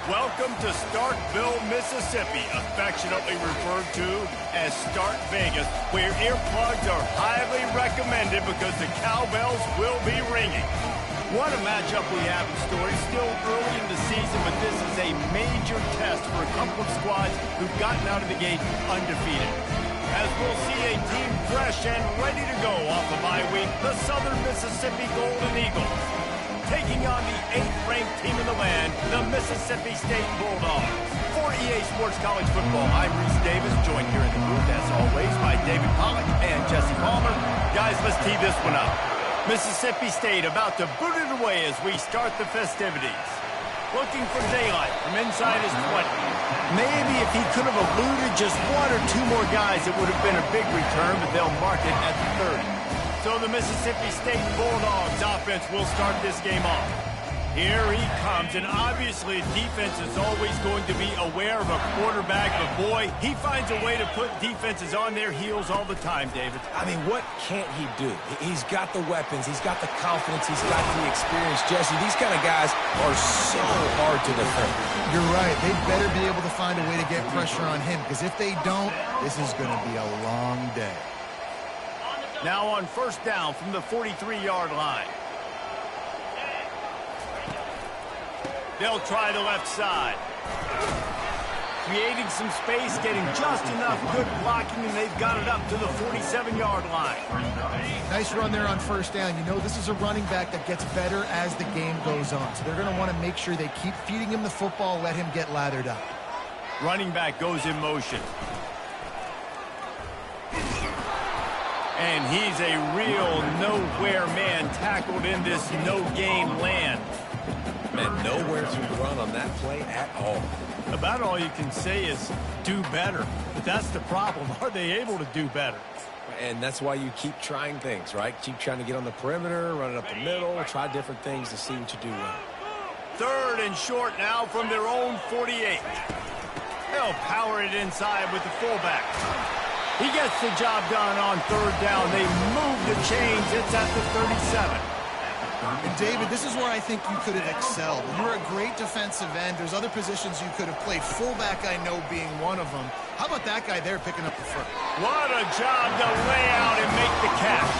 Welcome to Starkville, Mississippi, affectionately referred to as Stark Vegas, where earplugs are highly recommended because the cowbells will be ringing. What a matchup we have in store. It's still early in the season, but this is a major test for a couple of squads who've gotten out of the gate undefeated. As we'll see a team fresh and ready to go off a bye week, the Southern Mississippi Golden Eagles, taking on the 8th-ranked team in the land, the Mississippi State Bulldogs. For EA Sports College Football, I'm Reese Davis, joined here in the booth, as always, by David Pollack and Jesse Palmer. Guys, let's tee this one up. Mississippi State about to boot it away as we start the festivities. Looking for daylight from inside his 20. Maybe if he could have eluded just one or two more guys, it would have been a big return, but they'll mark it at the 30. So the Mississippi State Bulldogs offense will start this game off. Here he comes, and obviously defense is always going to be aware of a quarterback, but boy, he finds a way to put defenses on their heels all the time, David. I mean, what can't he do? He's got the weapons, he's got the confidence, he's got the experience. Jesse, these kind of guys are so hard to defend. You're right. They better be able to find a way to get pressure on him, because if they don't, this is going to be a long day. Now on first down from the 43-yard line. They'll try the left side. Creating some space, getting just enough good blocking, and they've got it up to the 47-yard line. Nice run there on first down. You know, this is a running back that gets better as the game goes on. So they're going to want to make sure they keep feeding him the football, let him get lathered up. Running back goes in motion. And he's a real nowhere man tackled in this no-gain land. Man, nowhere to run on that play at all. About all you can say is do better. But that's the problem. Are they able to do better? And that's why you keep trying things, right? Keep trying to get on the perimeter, run it up the middle, try different things to see what you do well. Third and short now from their own 48. They'll power it inside with the fullback. He gets the job done on third down. They move the chains. It's at the 37. And David, this is where I think you could have excelled. You're a great defensive end. There's other positions you could have played. Fullback, I know, being one of them. How about that guy there picking up the front? What a job to lay out and make the catch.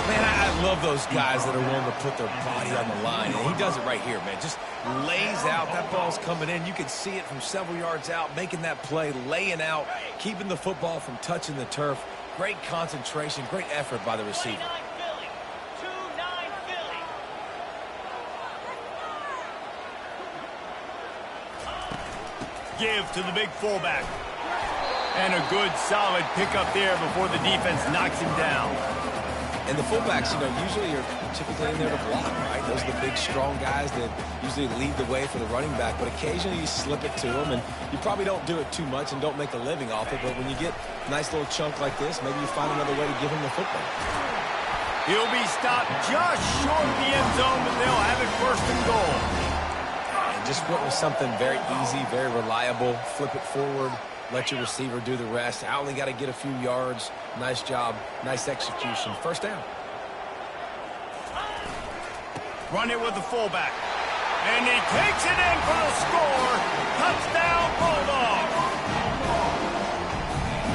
Man, I love those guys that are willing to put their body on the line. And he does it right here, man. Just lays out. That ball's coming in. You can see it from several yards out, making that play, laying out, keeping the football from touching the turf. Great concentration, great effort by the receiver. Give to the big fullback. And a good, solid pickup there before the defense knocks him down. And the fullbacks, you know, usually are typically in there to block, right? Those are the big, strong guys that usually lead the way for the running back. But occasionally you slip it to them, and you probably don't do it too much and don't make a living off it. But when you get a nice little chunk like this, maybe you find another way to give him the football. He'll be stopped just short of the end zone, but they'll have it first and goal. And just went with something very easy, very reliable. Flip it forward. Let your receiver do the rest. I only got to get a few yards. Nice job. Nice execution. First down. Run it with the fullback. And he takes it in for the score. Touchdown, Bulldogs.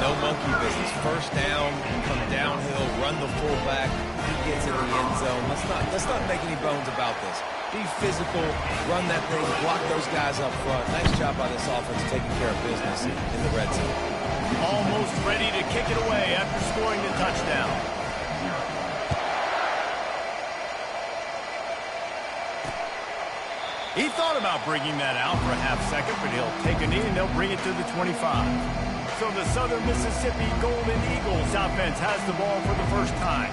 No monkey business. First down, come downhill, run the fullback. He gets in the end zone. Let's not make any bones about this. Be physical, run that thing, block those guys up front. Nice job by this offense taking care of business in the red zone. Almost ready to kick it away after scoring the touchdown. He thought about bringing that out for a half second, but he'll take a knee and they'll bring it to the 25. So the Southern Mississippi Golden Eagles offense has the ball for the first time.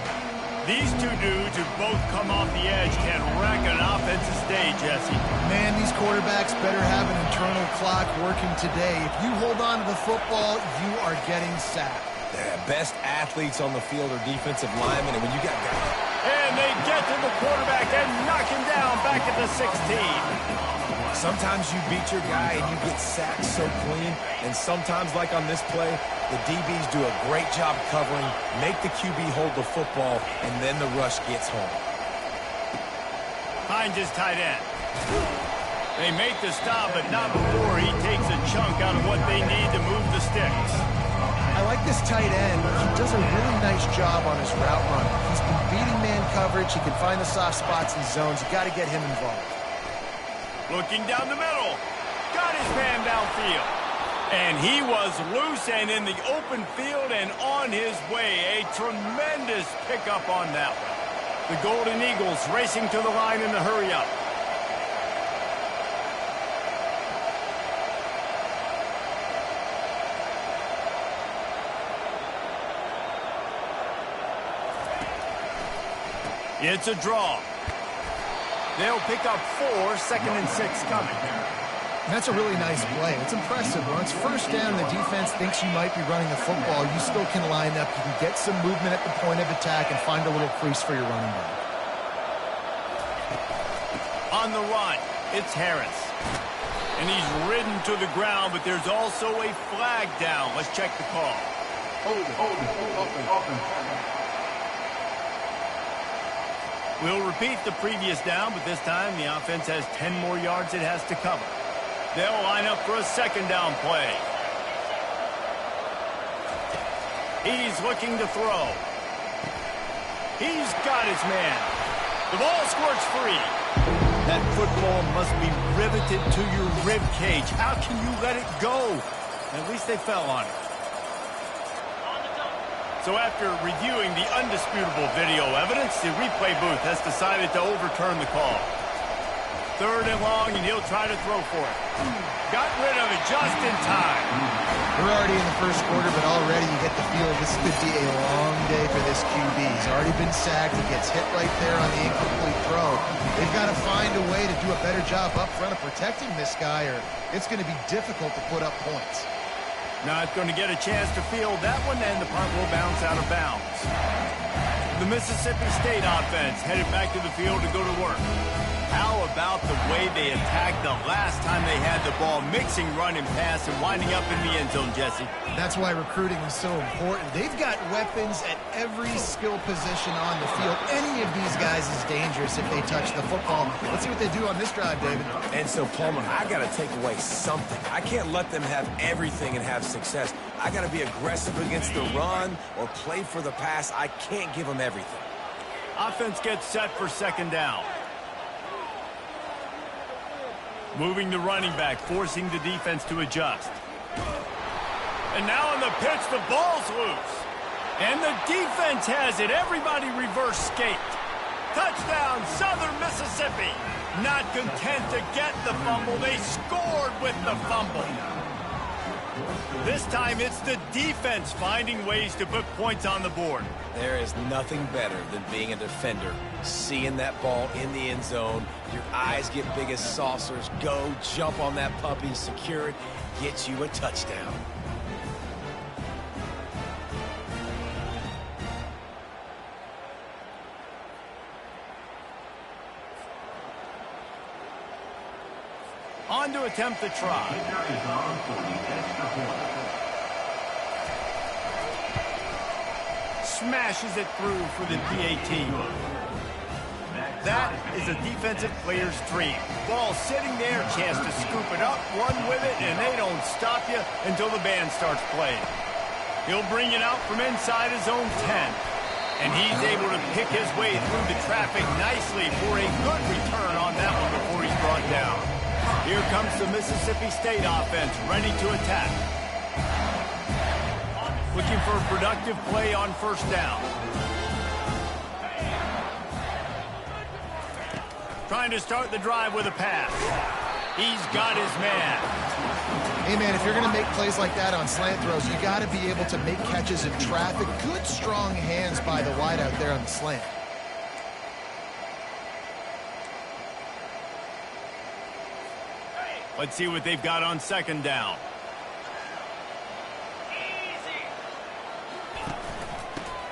These two dudes who both come off the edge can wreck an offensive stage, Jesse. Man, these quarterbacks better have an internal clock working today. If you hold on to the football, you are getting sacked. Yeah, best athletes on the field are defensive linemen, and when you got guys... And they get to the quarterback and knock him down back at the 16. Sometimes you beat your guy and you get sacked so clean, and sometimes, like on this play, the DBs do a great job covering, make the QB hold the football, and then the rush gets home. Finds his tight end. They make the stop, but not before he takes a chunk out of what they need to move the sticks. I like this tight end. He does a really nice job on his route running. He's been beating man coverage. He can find the soft spots and zones. You got to get him involved. Looking down the middle. Got his man downfield. And he was loose and in the open field and on his way. A tremendous pickup on that one. The Golden Eagles racing to the line in the hurry-up. It's a draw. They'll pick up 4, 2nd and 6 coming. And that's a really nice play. It's impressive. When it's first down, the defense thinks you might be running the football. You still can line up. You can get some movement at the point of attack and find a little crease for your running back. On the run, it's Harris. And he's ridden to the ground, but there's also a flag down. Let's check the call. We'll repeat the previous down, but this time the offense has 10 more yards it has to cover. They'll line up for a 2nd down play. He's looking to throw. He's got his man. The ball squirts free. That football must be riveted to your rib cage. How can you let it go? At least they fell on it. So after reviewing the undisputable video evidence, the replay booth has decided to overturn the call. 3rd and long, and he'll try to throw for it. Got rid of it just in time. We're already in the first quarter, but already you get the feel this could be a long day for this QB. He's already been sacked. He gets hit right there on the incomplete throw. They've got to find a way to do a better job up front of protecting this guy, or it's going to be difficult to put up points. Not going to get a chance to field that one, and the punt will bounce out of bounds. The Mississippi State offense headed back to the field to go to work. How about the way they attacked the last time they had the ball, mixing run and pass and winding up in the end zone, Jesse? That's why recruiting is so important. They've got weapons at every skill position on the field. Any of these guys is dangerous if they touch the football. Let's see what they do on this drive, David. And so, Palmer, I got to take away something. I can't let them have everything and have success. I got to be aggressive against the run or play for the pass. I can't give them everything. Offense gets set for 2nd down. Moving the running back, forcing the defense to adjust. And now on the pitch, the ball's loose. And the defense has it. Everybody reverse skate. Touchdown, Southern Mississippi. Not content to get the fumble, they scored with the fumble. This time it's the defense finding ways to put points on the board. There is nothing better than being a defender. Seeing that ball in the end zone, your eyes get big as saucers. Go, jump on that puppy, secure it, get you a touchdown. On to attempt the try. Smashes it through for the PAT. That is a defensive player's dream. Ball sitting there, chance to scoop it up, run with it, and they don't stop you until the band starts playing. He'll bring it out from inside his own 10. And he's able to pick his way through the traffic nicely for a good return on that one before he's brought down. Here comes the Mississippi State offense, ready to attack. Looking for a productive play on 1st down. Trying to start the drive with a pass. He's got his man. Hey, man, if you're going to make plays like that on slant throws, you got to be able to make catches in traffic. Good, strong hands by the wide out there on the slant. Let's see what they've got on 2nd down.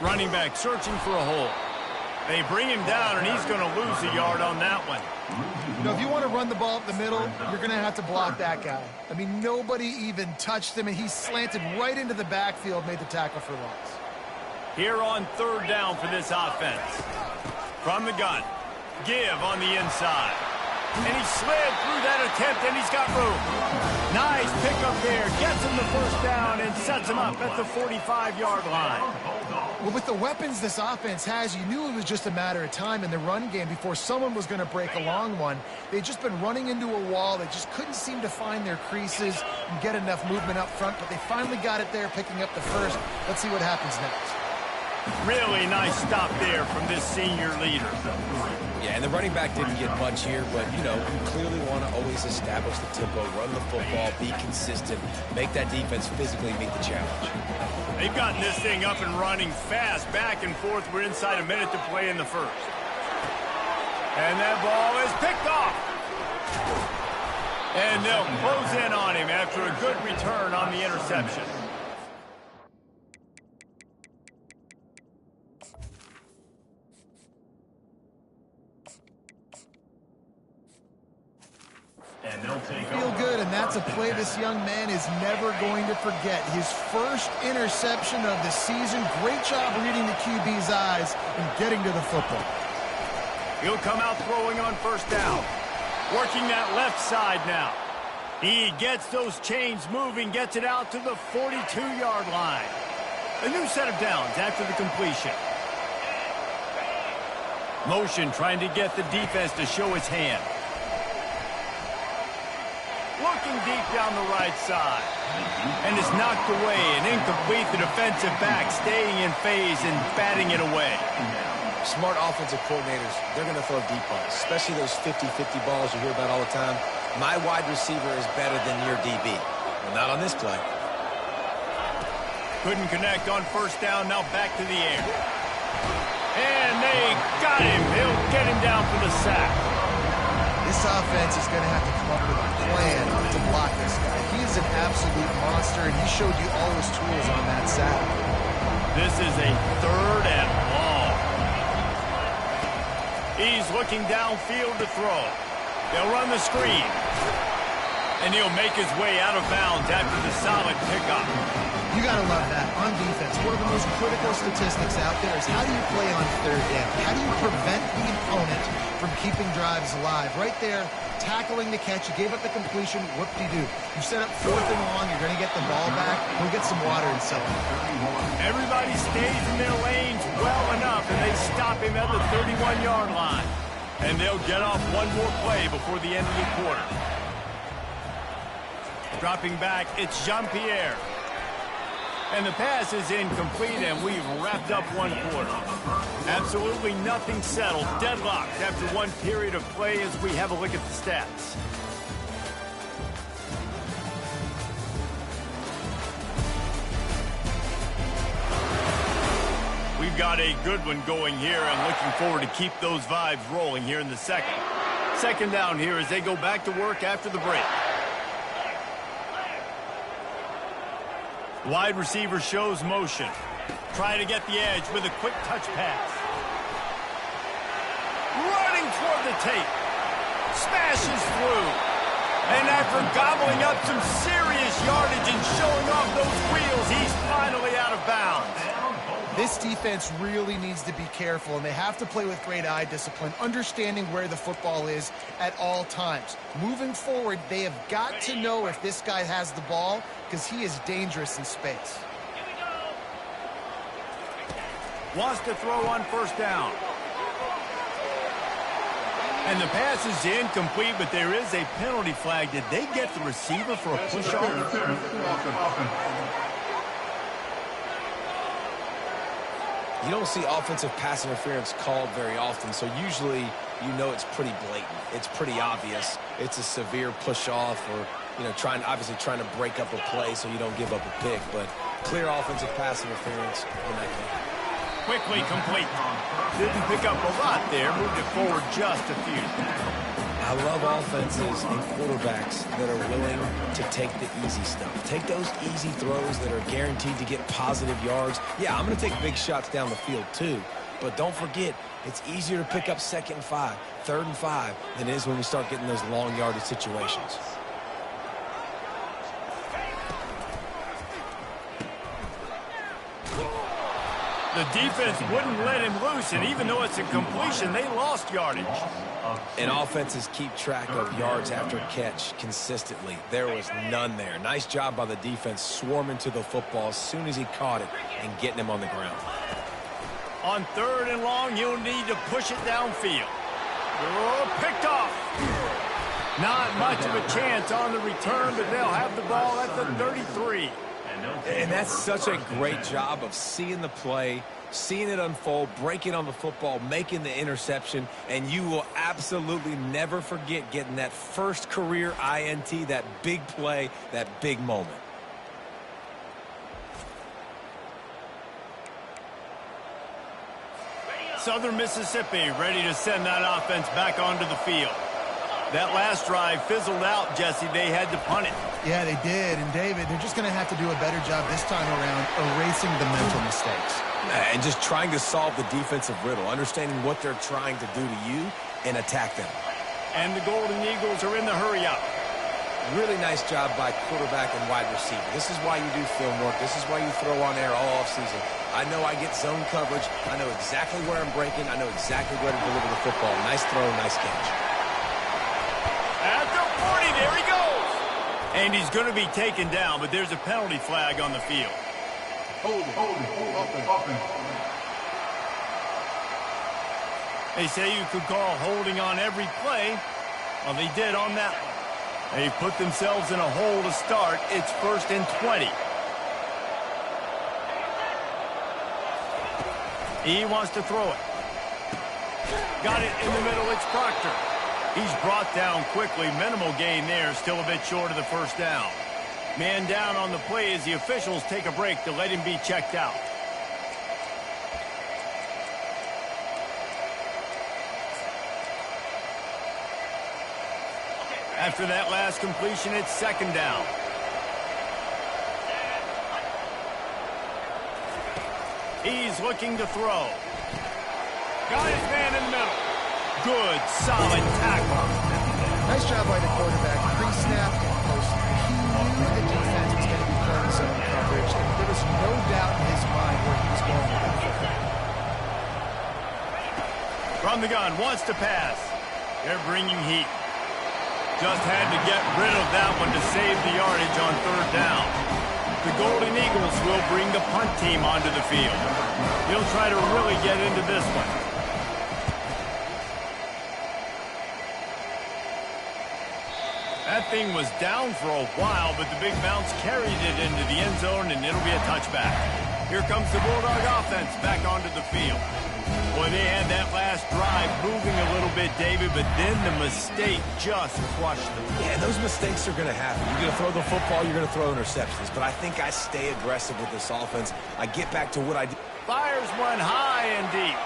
Running back searching for a hole. They bring him down, and he's going to lose a yard on that one. You know, if you want to run the ball up the middle, you're going to have to block that guy. I mean, nobody even touched him, and he slanted right into the backfield, made the tackle for loss. Here on 3rd down for this offense. From the gun. Give on the inside. And he slid through that attempt, and he's got room. Nice pickup there. Gets him the first down and sets him up at the 45-yard line. Well, with the weapons this offense has, you knew it was just a matter of time in the run game before someone was going to break a long one. They'd just been running into a wall. They just couldn't seem to find their creases and get enough movement up front, but they finally got it there, picking up the first. Let's see what happens next. Really nice stop there from this senior leader. Yeah, and the running back didn't get much here, but, you know, you clearly want to always establish the tempo, run the football, be consistent, make that defense physically meet the challenge. They've gotten this thing up and running fast, back and forth. We're inside a minute to play in the first. And that ball is picked off. And they'll close in on him after a good return on the interception. Feel good, and that's a play this young man is never going to forget. His first interception of the season. Great job reading the QB's eyes and getting to the football. He'll come out throwing on first down. Working that left side now. He gets those chains moving, gets it out to the 42-yard line. A new set of downs after the completion. Motion trying to get the defense to show his hand. Looking deep down the right side. And it's knocked away and incomplete. The defensive back staying in phase and batting it away. Smart offensive coordinators, they're going to throw deep balls, especially those 50-50 balls you hear about all the time. My wide receiver is better than your DB. Well, not on this play. Couldn't connect on first down. Now back to the air. And they got him. They'll get him down for the sack. This offense is going to have to come up with a plan to block this guy. He is an absolute monster, and he showed you all his tools on that sack. This is a third and long. He's looking downfield to throw. They'll run the screen. And he'll make his way out of bounds after the solid pickup. You got to love that. On defense, one of the most critical statistics out there is how do you play on third down? How do you prevent the opponent from keeping drives alive? Right there, tackling the catch. You gave up the completion. Whoop-de-doo. You set up fourth and long. You're going to get the ball back. Go get some water and sell it. Everybody stays in their lanes well enough, and they stop him at the 31-yard line. And they'll get off one more play before the end of the quarter. Dropping back, it's Jean-Pierre. And the pass is incomplete, and we've wrapped up one quarter. Absolutely nothing settled. Deadlocked after one period of play as we have a look at the stats. We've got a good one going here, and looking forward to keep those vibes rolling here in the second. Second down here as they go back to work after the break. Wide receiver shows motion. Trying to get the edge with a quick touch pass. Running toward the tape. Smashes through. And after gobbling up some serious yardage and showing off those wheels, he's finally out of bounds. This defense really needs to be careful, and they have to play with great eye discipline, understanding where the football is at all times. Moving forward, they have got to know if this guy has the ball, because he is dangerous in space. Wants to throw on first down. And the pass is incomplete, but there is a penalty flag. Did they get the receiver for a push-off? You don't see offensive pass interference called very often, so usually you know it's pretty blatant. It's pretty obvious. It's a severe push-off or, you know, obviously trying to break up a play so you don't give up a pick, but clear offensive pass interference in that game. Quickly complete. Didn't pick up a lot there. Moved it forward just a few. I love offenses and quarterbacks that are willing to take the easy stuff. Take those easy throws that are guaranteed to get positive yards. Yeah, I'm going to take big shots down the field too. But don't forget, it's easier to pick up 2nd and 5, 3rd and 5 than it is when we start getting those long yardage situations. The defense wouldn't let him loose, and even though it's a completion, they lost yardage. And offenses keep track of yards after catch consistently. There was none there. Nice job by the defense swarming to the football as soon as he caught it and getting him on the ground. On 3rd and long, you'll need to push it downfield. Oh, picked off. Not much of a chance on the return, but they'll have the ball at the 33. And that's such a great job of seeing the play, seeing it unfold, breaking on the football, making the interception, and you will absolutely never forget getting that first career INT, that big play, that big moment. Southern Mississippi ready to send that offense back onto the field. That last drive fizzled out, Jesse. They had to punt it. Yeah, they did. And, David, they're just going to have to do a better job this time around erasing the mental mistakes. And just trying to solve the defensive riddle, understanding what they're trying to do to you and attack them. And the Golden Eagles are in the hurry-up. Really nice job by quarterback and wide receiver. This is why you do film work. This is why you throw on air all offseason. I know I get zone coverage. I know exactly where I'm breaking. I know exactly where to deliver the football. Nice throw, nice catch. At the 40, there he goes. And he's going to be taken down, but there's a penalty flag on the field. Hold it. They say you could call holding on every play. Well, they did on that one. They put themselves in a hole to start. It's 1st and 20. He wants to throw it. Got it in the middle. It's Proctor. He's brought down quickly. Minimal gain there. Still a bit short of the first down. Man down on the play as the officials take a break to let him be checked out. After that last completion, it's 2nd down. He's looking to throw. Got his man in the middle. Good, solid tackle. Nice job by the quarterback. Pre-snap and post. He knew the defense was going to be playing zone coverage, and there was no doubt in his mind where he was going with that football. From the gun, wants to pass. They're bringing heat. Just had to get rid of that one to save the yardage on 3rd down. The Golden Eagles will bring the punt team onto the field. He'll try to really get into this one. That thing was down for a while, but the big bounce carried it into the end zone, and it'll be a touchback. Here comes the Bulldog offense back onto the field. Boy, they had that last drive moving a little bit, David, but then the mistake just crushed them. Yeah, those mistakes are going to happen. You're going to throw the football, you're going to throw interceptions. But I think I stay aggressive with this offense. I get back to what I do. Fires one high and deep.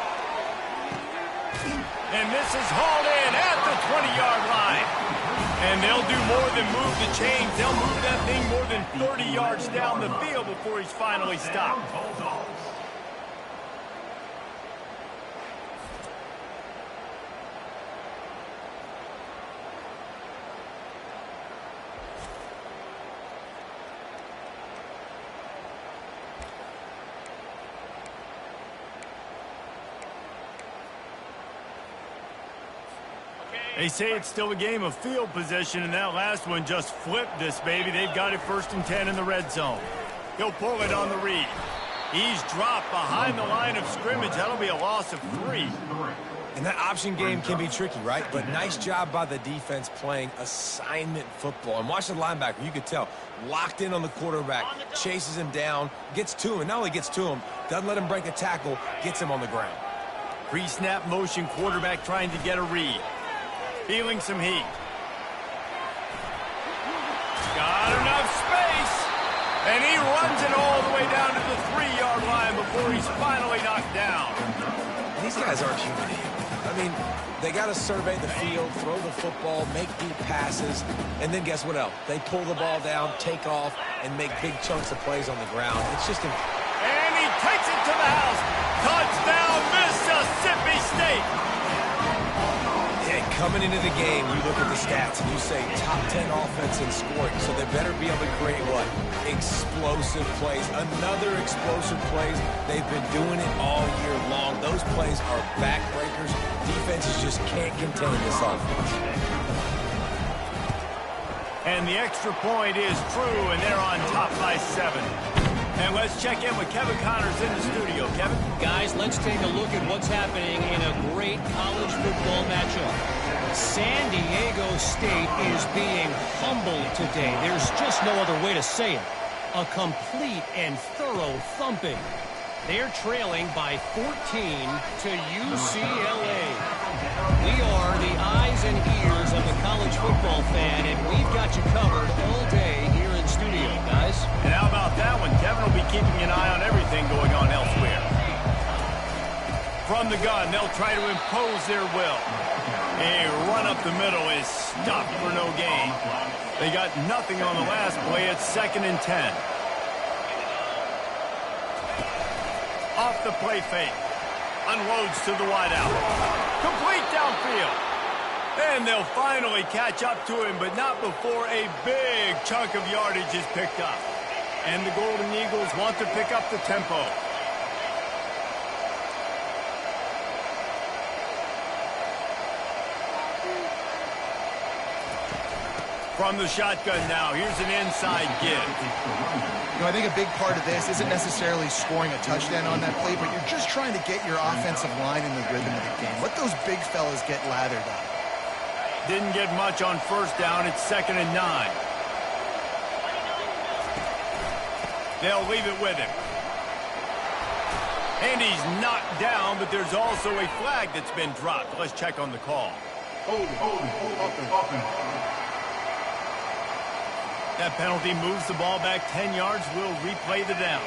And this is hauled in at the 20-yard line. And they'll do more than move the chains. They'll move that thing more than 30 yards down the field before he's finally stopped. They say it's still a game of field position, and that last one just flipped this baby. They've got it 1st and 10 in the red zone. He'll pull it on the read. He's dropped behind the line of scrimmage. That'll be a loss of 3. And that option game can be tricky, right? But nice job by the defense playing assignment football. And watch the linebacker. You could tell. Locked in on the quarterback. Chases him down. Gets to him. And not only gets to him, doesn't let him break a tackle. Gets him on the ground. Pre-snap motion quarterback trying to get a read. Feeling some heat. Got enough space. And he runs it all the way down to the 3-yard line before he's finally knocked down. These guys aren't human beings. I mean, they got to survey the field, throw the football, make deep passes, and then guess what else? They pull the ball down, take off, and make big chunks of plays on the ground. It's just... And he takes it to the house. Touchdown, Mississippi State. Coming into the game, you look at the stats and you say top 10 offense in scoring, so they better be able to create what? explosive plays. Another explosive plays. They've been doing it all year long. Those plays are backbreakers. Defenses just can't contain this offense. And the extra point is true, and they're on top by 7. And let's check in with Kevin Connors in the studio. Kevin? Guys, let's take a look at what's happening in a great college football matchup. San Diego State is being humbled today. There's just no other way to say it. A complete and thorough thumping. They're trailing by 14 to UCLA. We are the eyes and ears of the college football fan, and we've got you covered all day here in studio, guys. And how about that one? Kevin will be keeping an eye on everything going on elsewhere. From the gun, they'll try to impose their will. A run up the middle is stopped for no gain. They got nothing on the last play. It's 2nd and 10. Off the play fake. Unloads to the wideout. Complete downfield. And they'll finally catch up to him, but not before a big chunk of yardage is picked up. And the Golden Eagles want to pick up the tempo. From the shotgun now, here's an inside give. You know, I think a big part of this isn't necessarily scoring a touchdown on that play, but you're just trying to get your offensive line in the rhythm of the game. Let those big fellas get lathered up. Didn't get much on 1st down. It's 2nd and 9. They'll leave it with him. And he's knocked down, but there's also a flag that's been dropped. Let's check on the call. Offense. That penalty moves the ball back 10 yards. We'll replay the down.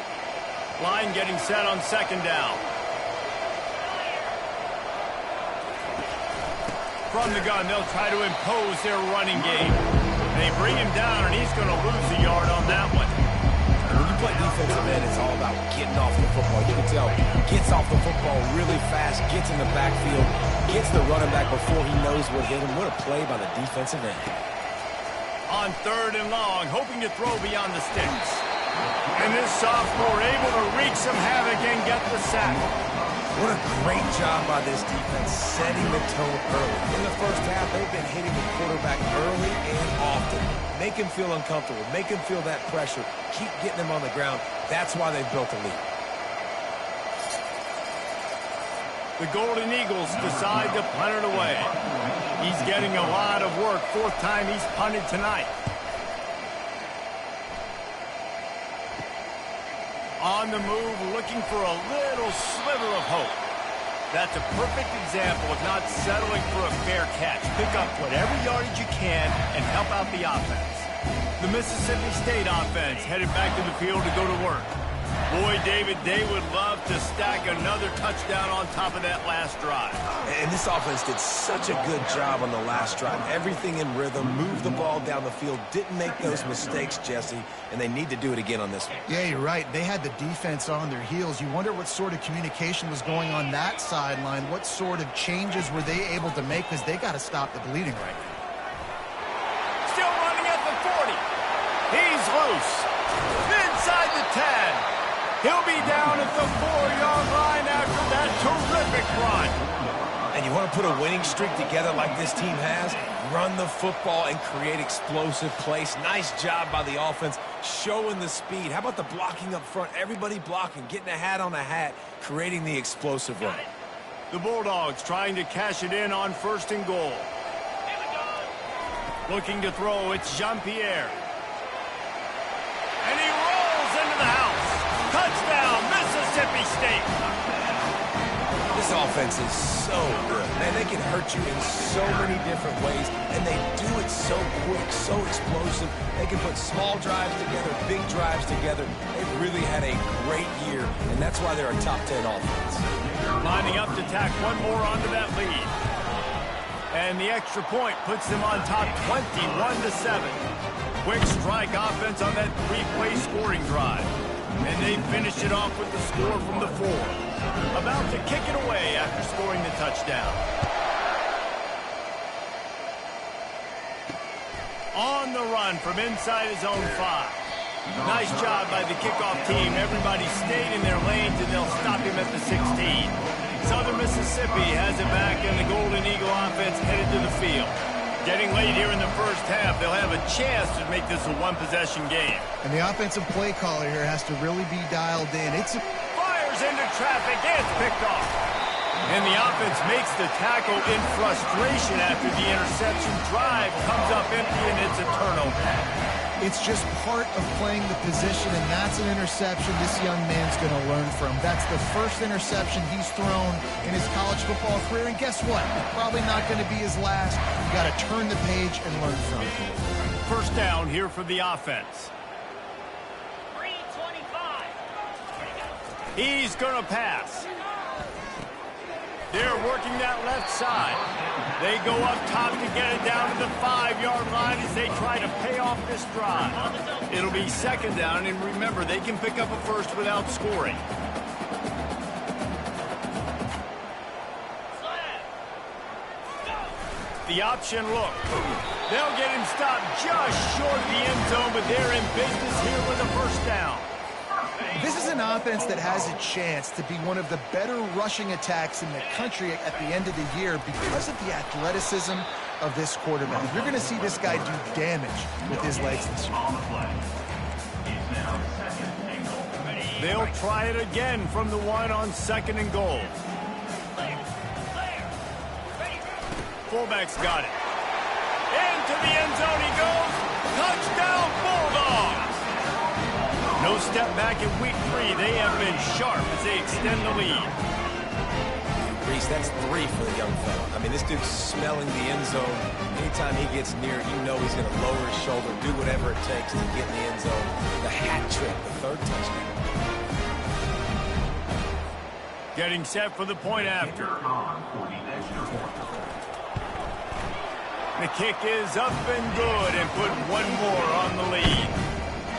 Line getting set on 2nd down. From the gun, they'll try to impose their running game. They bring him down, and he's going to lose a yard on that one. When you play defensive end, it's all about getting off the football. You can tell, gets off the football really fast, gets in the backfield, gets the running back before he knows what hit him. What a play by the defensive end. On 3rd and long, hoping to throw beyond the sticks. And this sophomore able to wreak some havoc and get the sack. What a great job by this defense setting the tone early. In the first half, they've been hitting the quarterback early and often. Make him feel uncomfortable. Make him feel that pressure. Keep getting him on the ground. That's why they've built a lead. The Golden Eagles decide to punt it away. He's getting a lot of work. 4th time he's punted tonight. On the move, looking for a little sliver of hope. That's a perfect example of not settling for a fair catch. Pick up whatever yardage you can and help out the offense. The Mississippi State offense headed back to the field to go to work. Boy, David, they would love to stack another touchdown on top of that last drive. And this offense did such a good job on the last drive. Everything in rhythm, moved the ball down the field, didn't make those mistakes, Jesse, and they need to do it again on this one. Yeah, you're right. They had the defense on their heels. You wonder what sort of communication was going on that sideline. What sort of changes were they able to make, because they got to stop the bleeding right now. Still running at the 40. He's loose. Inside the 10. He'll be down at the 4-yard line after that terrific run. And you want to put a winning streak together like this team has? Run the football and create explosive plays. Nice job by the offense, showing the speed. How about the blocking up front? Everybody blocking, getting a hat on a hat, creating the explosive run. The Bulldogs trying to cash it in on 1st and goal. Looking to throw, it's Jean-Pierre. And he rolls into the house. Touchdown, Mississippi State. This offense is so good. Man, they can hurt you in so many different ways, and they do it so quick, so explosive. They can put small drives together, big drives together. They've really had a great year, and that's why they're a top 10 offense. Lining up to tack one more onto that lead. And the extra point puts them on top 21-7. Quick strike offense on that 3-play scoring drive. And they finished it off with the score from the 4. About to kick it away after scoring the touchdown. On the run from inside his own 5. Nice job by the kickoff team. Everybody stayed in their lanes, and they'll stop him at the 16. Southern Mississippi has it back, and the Golden Eagle offense headed to the field. Getting late here in the first half, they'll have a chance to make this a one-possession game. And the offensive play caller here has to really be dialed in. Fires into traffic. It's picked off. And the offense makes the tackle in frustration after the interception. Drive comes up empty, and it's a turnover. It's just part of playing the position, and that's an interception this young man's going to learn from. That's the first interception he's thrown in his college football career, and guess what? It's probably not going to be his last. You got to turn the page and learn from it. First down here for the offense. 3:25. He's going to pass. They're working that left side. They go up top to get it down to the 5-yard line as they try to pay off this drive. It'll be second down, and remember, they can pick up a first without scoring. The option look. They'll get him stopped just short of the end zone, but they're in business here with a first down. This is an offense that has a chance to be one of the better rushing attacks in the country at the end of the year because of the athleticism of this quarterback. You're going to see this guy do damage with his legs this year. They'll try it again from the 1 on 2nd and goal. Fullback's got it. Into the end zone he goes. Touchdown Bulldogs! No step back in week 3. They have been sharp as they extend the lead. Reese, that's 3 for the young fella. I mean, this dude's smelling the end zone. Anytime he gets near it, you know he's going to lower his shoulder, do whatever it takes to get in the end zone. The hat trick, the 3rd touchdown. Getting set for the point after. The kick is up and good, and put one more on the lead.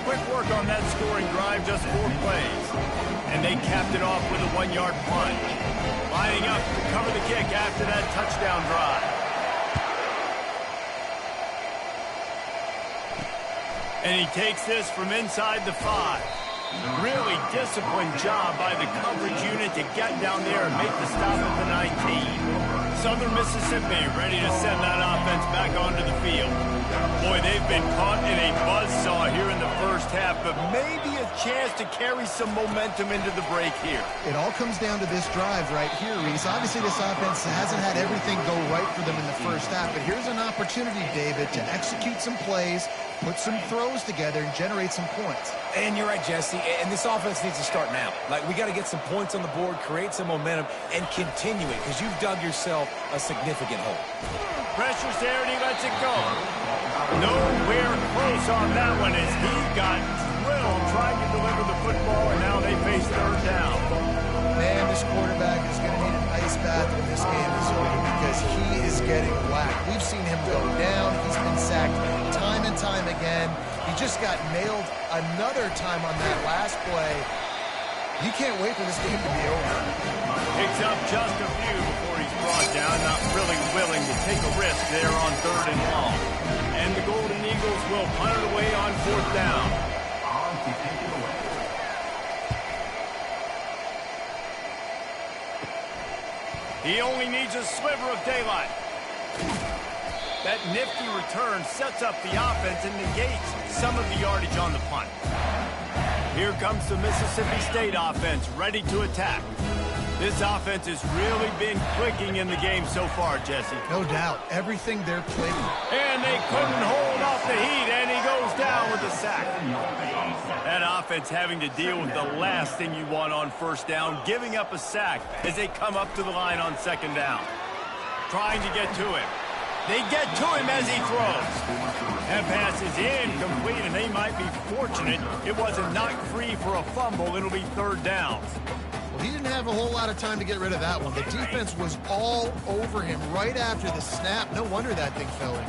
Quick work on that scoring drive, just 4 plays. And they capped it off with a 1-yard plunge. Lining up to cover the kick after that touchdown drive. And he takes this from inside the 5. Really disciplined job by the coverage unit to get down there and make the stop at the 19. Southern Mississippi ready to send that offense back onto the field. Boy, they've been caught in a buzzsaw here in the first half, but maybe a chance to carry some momentum into the break here. It all comes down to this drive right here, Reese. Obviously, this offense hasn't had everything go right for them in the first half, but here's an opportunity, David, to execute some plays, put some throws together, and generate some points. And you're right, Jesse, and this offense needs to start now. Like, we got to get some points on the board, create some momentum, and continue it, because you've dug yourself a significant hole. Pressure's there, and he lets it go. Nowhere close on that one as he got drilled trying to deliver the football, and now they face 3rd down. Man, this quarterback is going to need an ice bath when this game is over because he is getting whacked. We've seen him go down. He's been sacked time and time again. He just got nailed another time on that last play. You can't wait for this game to be over. Picks up just a few before he's brought down, not really willing to take a risk there on 3rd and long. And the Golden Eagles will punt it away on 4th down. He only needs a sliver of daylight. That nifty return sets up the offense and negates some of the yardage on the punt. Here comes the Mississippi State offense ready to attack. This offense has really been clicking in the game so far, Jesse. No doubt. Everything they're playing. And they couldn't hold off the heat, and he goes down with a sack. That offense having to deal with the last thing you want on 1st down, giving up a sack as they come up to the line on 2nd down. Trying to get to him. They get to him as he throws. That pass is incomplete, and they might be fortunate it wasn't knocked free for a fumble. It'll be 3rd down. Well, he didn't have a whole lot of time to get rid of that one. The defense was all over him right after the snap. No wonder that thing fell in.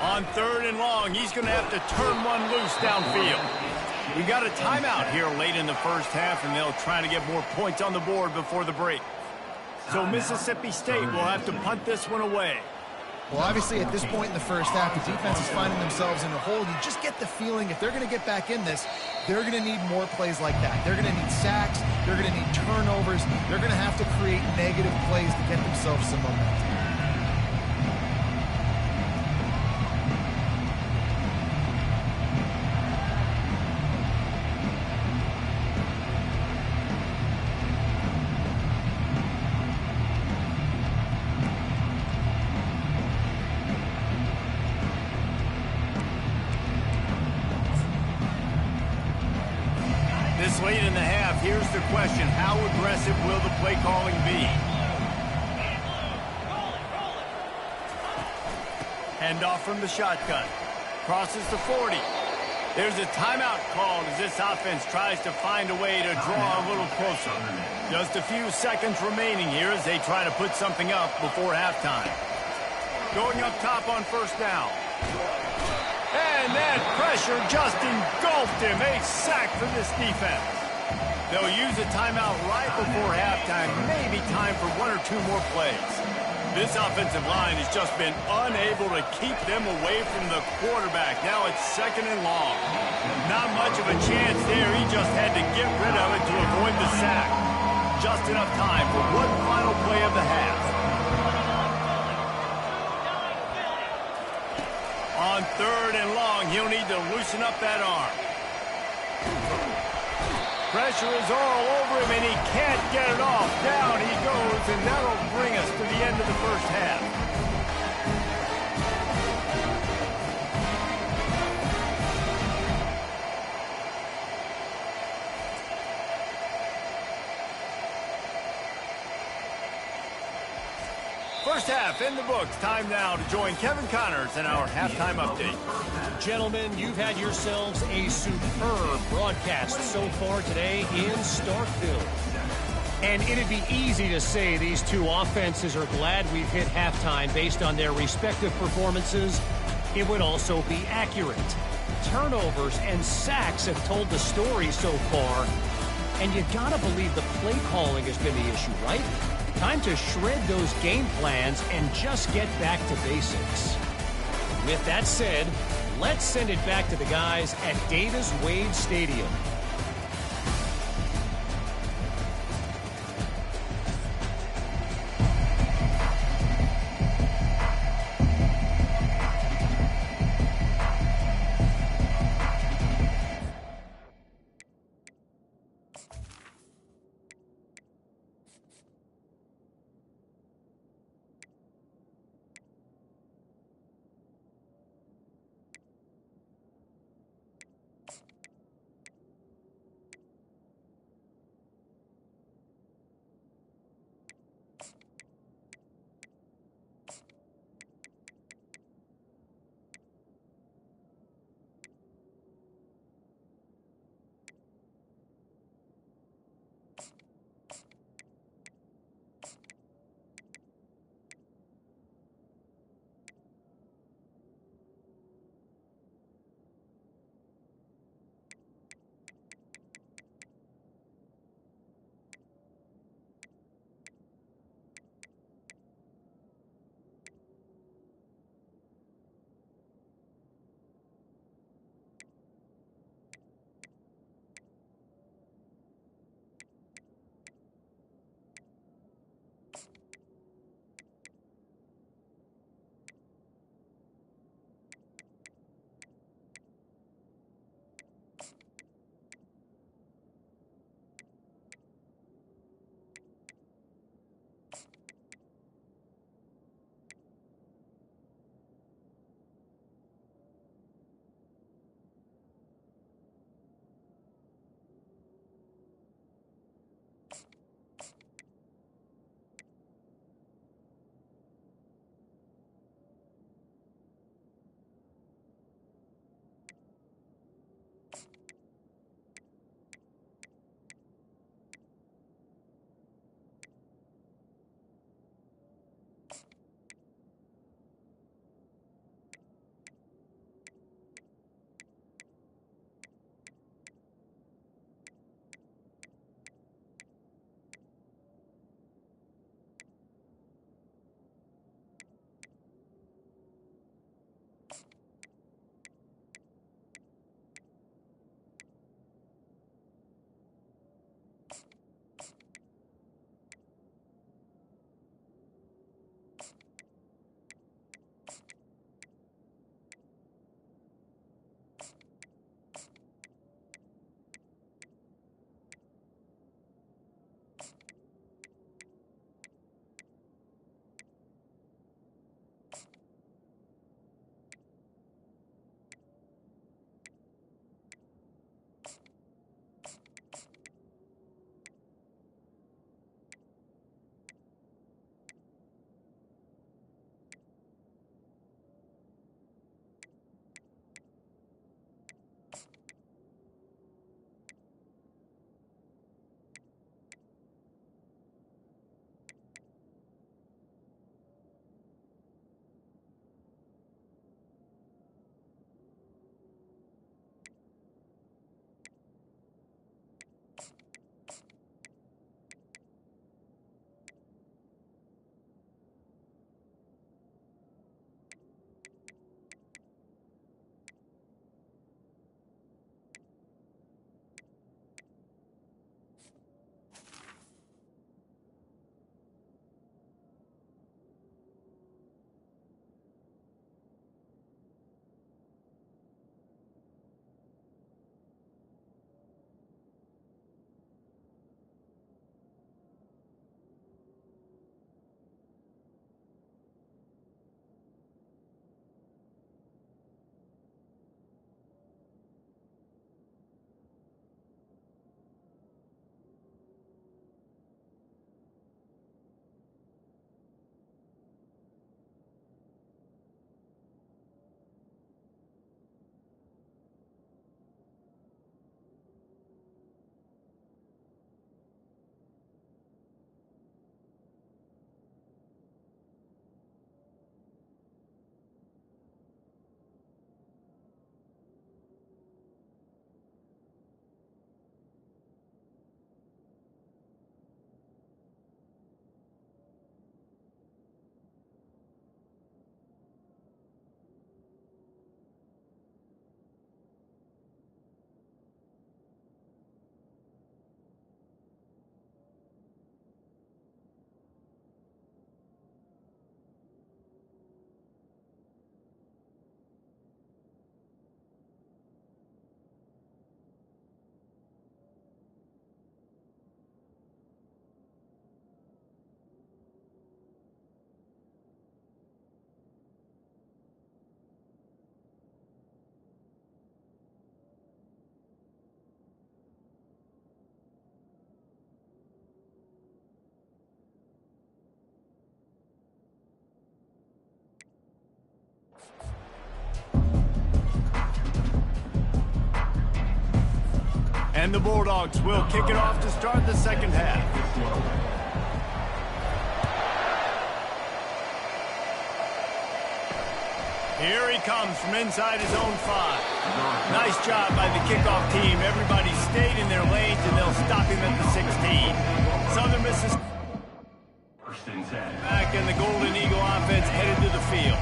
On 3rd and long, he's going to have to turn one loose downfield. We got a timeout here late in the first half, and they'll try to get more points on the board before the break. So Mississippi State will have to punt this one away. Well, obviously, at this point in the first half, the defense is finding themselves in a hole. You just get the feeling if they're going to get back in this, they're going to need more plays like that. They're going to need sacks. They're going to need turnovers. They're going to have to create negative plays to get themselves some momentum. This late in the half, here's the question. How aggressive will the play calling be? Handoff from the shotgun. Crosses the 40. There's a timeout called as this offense tries to find a way to draw a little closer. Just a few seconds remaining here as they try to put something up before halftime. Going up top on first down. And that pressure just engulfed him. A sack for this defense. They'll use a timeout right before halftime. Maybe time for one or two more plays. This offensive line has just been unable to keep them away from the quarterback. Now it's 2nd and long. Not much of a chance there. He just had to get rid of it to avoid the sack. Just enough time for one final play of the half. On 3rd and long, he'll need to loosen up that arm. Pressure is all over him, and he can't get it off. Down he goes, and that'll bring us to the end of the first half. First half in the books. Time now to join Kevin Connors in our halftime update. Gentlemen, you've had yourselves a superb broadcast so far today in Starkville. And it'd be easy to say these two offenses are glad we've hit halftime based on their respective performances. It would also be accurate. Turnovers and sacks have told the story so far. And you gotta believe the play calling has been the issue, right? Time to shred those game plans and just get back to basics. With that said, let's send it back to the guys at Davis-Wade Stadium. And the Bulldogs will kick it off to start the second half. Here he comes from inside his own 5. Nice job by the kickoff team. Everybody stayed in their lanes, and they'll stop him at the 16. Southern Mississippi back, and the Golden Eagle offense headed to the field.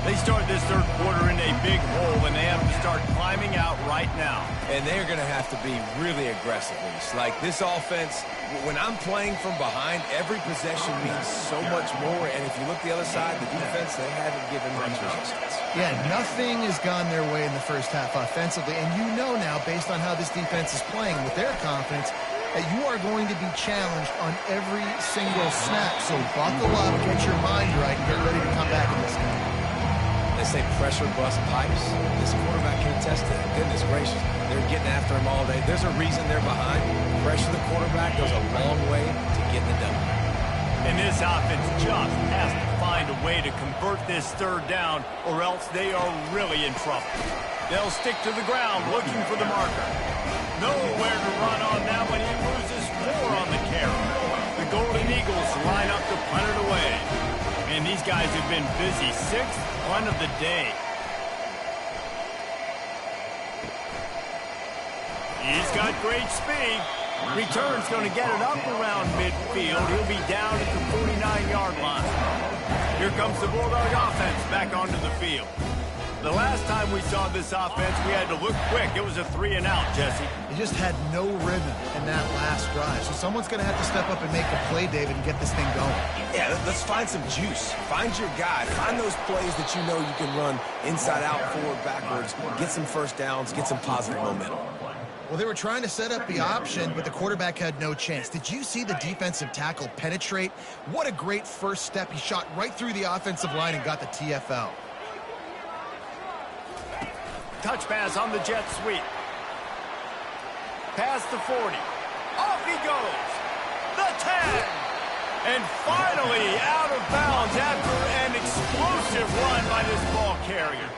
They start this third quarter in a big hole, and they have to start climbing out right now. And they're going to have to be really aggressive. It's like this offense, when I'm playing from behind, every possession means so much more. And if you look the other side, the defense, they haven't given much resistance. Yeah, nothing has gone their way in the first half offensively. And you know now, based on how this defense is playing with their confidence, that you are going to be challenged on every single snap. So buckle up, get your mind right, and get ready to come back in this game. They say pressure bust pipes. This quarterback can attest to it. Goodness gracious. They're getting after him all day. There's a reason they're behind. Pressure the quarterback goes a long way to getting the W. And this offense just has to find a way to convert this third down, or else they are really in trouble. They'll stick to the ground looking for the marker. Nowhere to run on that one. He loses 4 on the carry. The Golden Eagles line up to punt it away. And these guys have been busy. 6th punt of the day. He's got great speed. Return's going to get it up around midfield. He'll be down at the 49-yard line. Here comes the Bulldog offense back onto the field. The last time we saw this offense, we had to look quick. It was a 3-and-out, Jesse. They just had no rhythm in that last drive. So someone's going to have to step up and make the play, David, and get this thing going. Yeah, let's find some juice. Find your guy. Find those plays that you know you can run inside out, forward, backwards. Get some first downs. Get some positive momentum. Well, they were trying to set up the option, but the quarterback had no chance. Did you see the defensive tackle penetrate? What a great first step. He shot right through the offensive line and got the TFL. Touch pass on the jet sweep. Past the 40. Off he goes. The 10. And finally out of bounds after an explosive run by this ball carrier.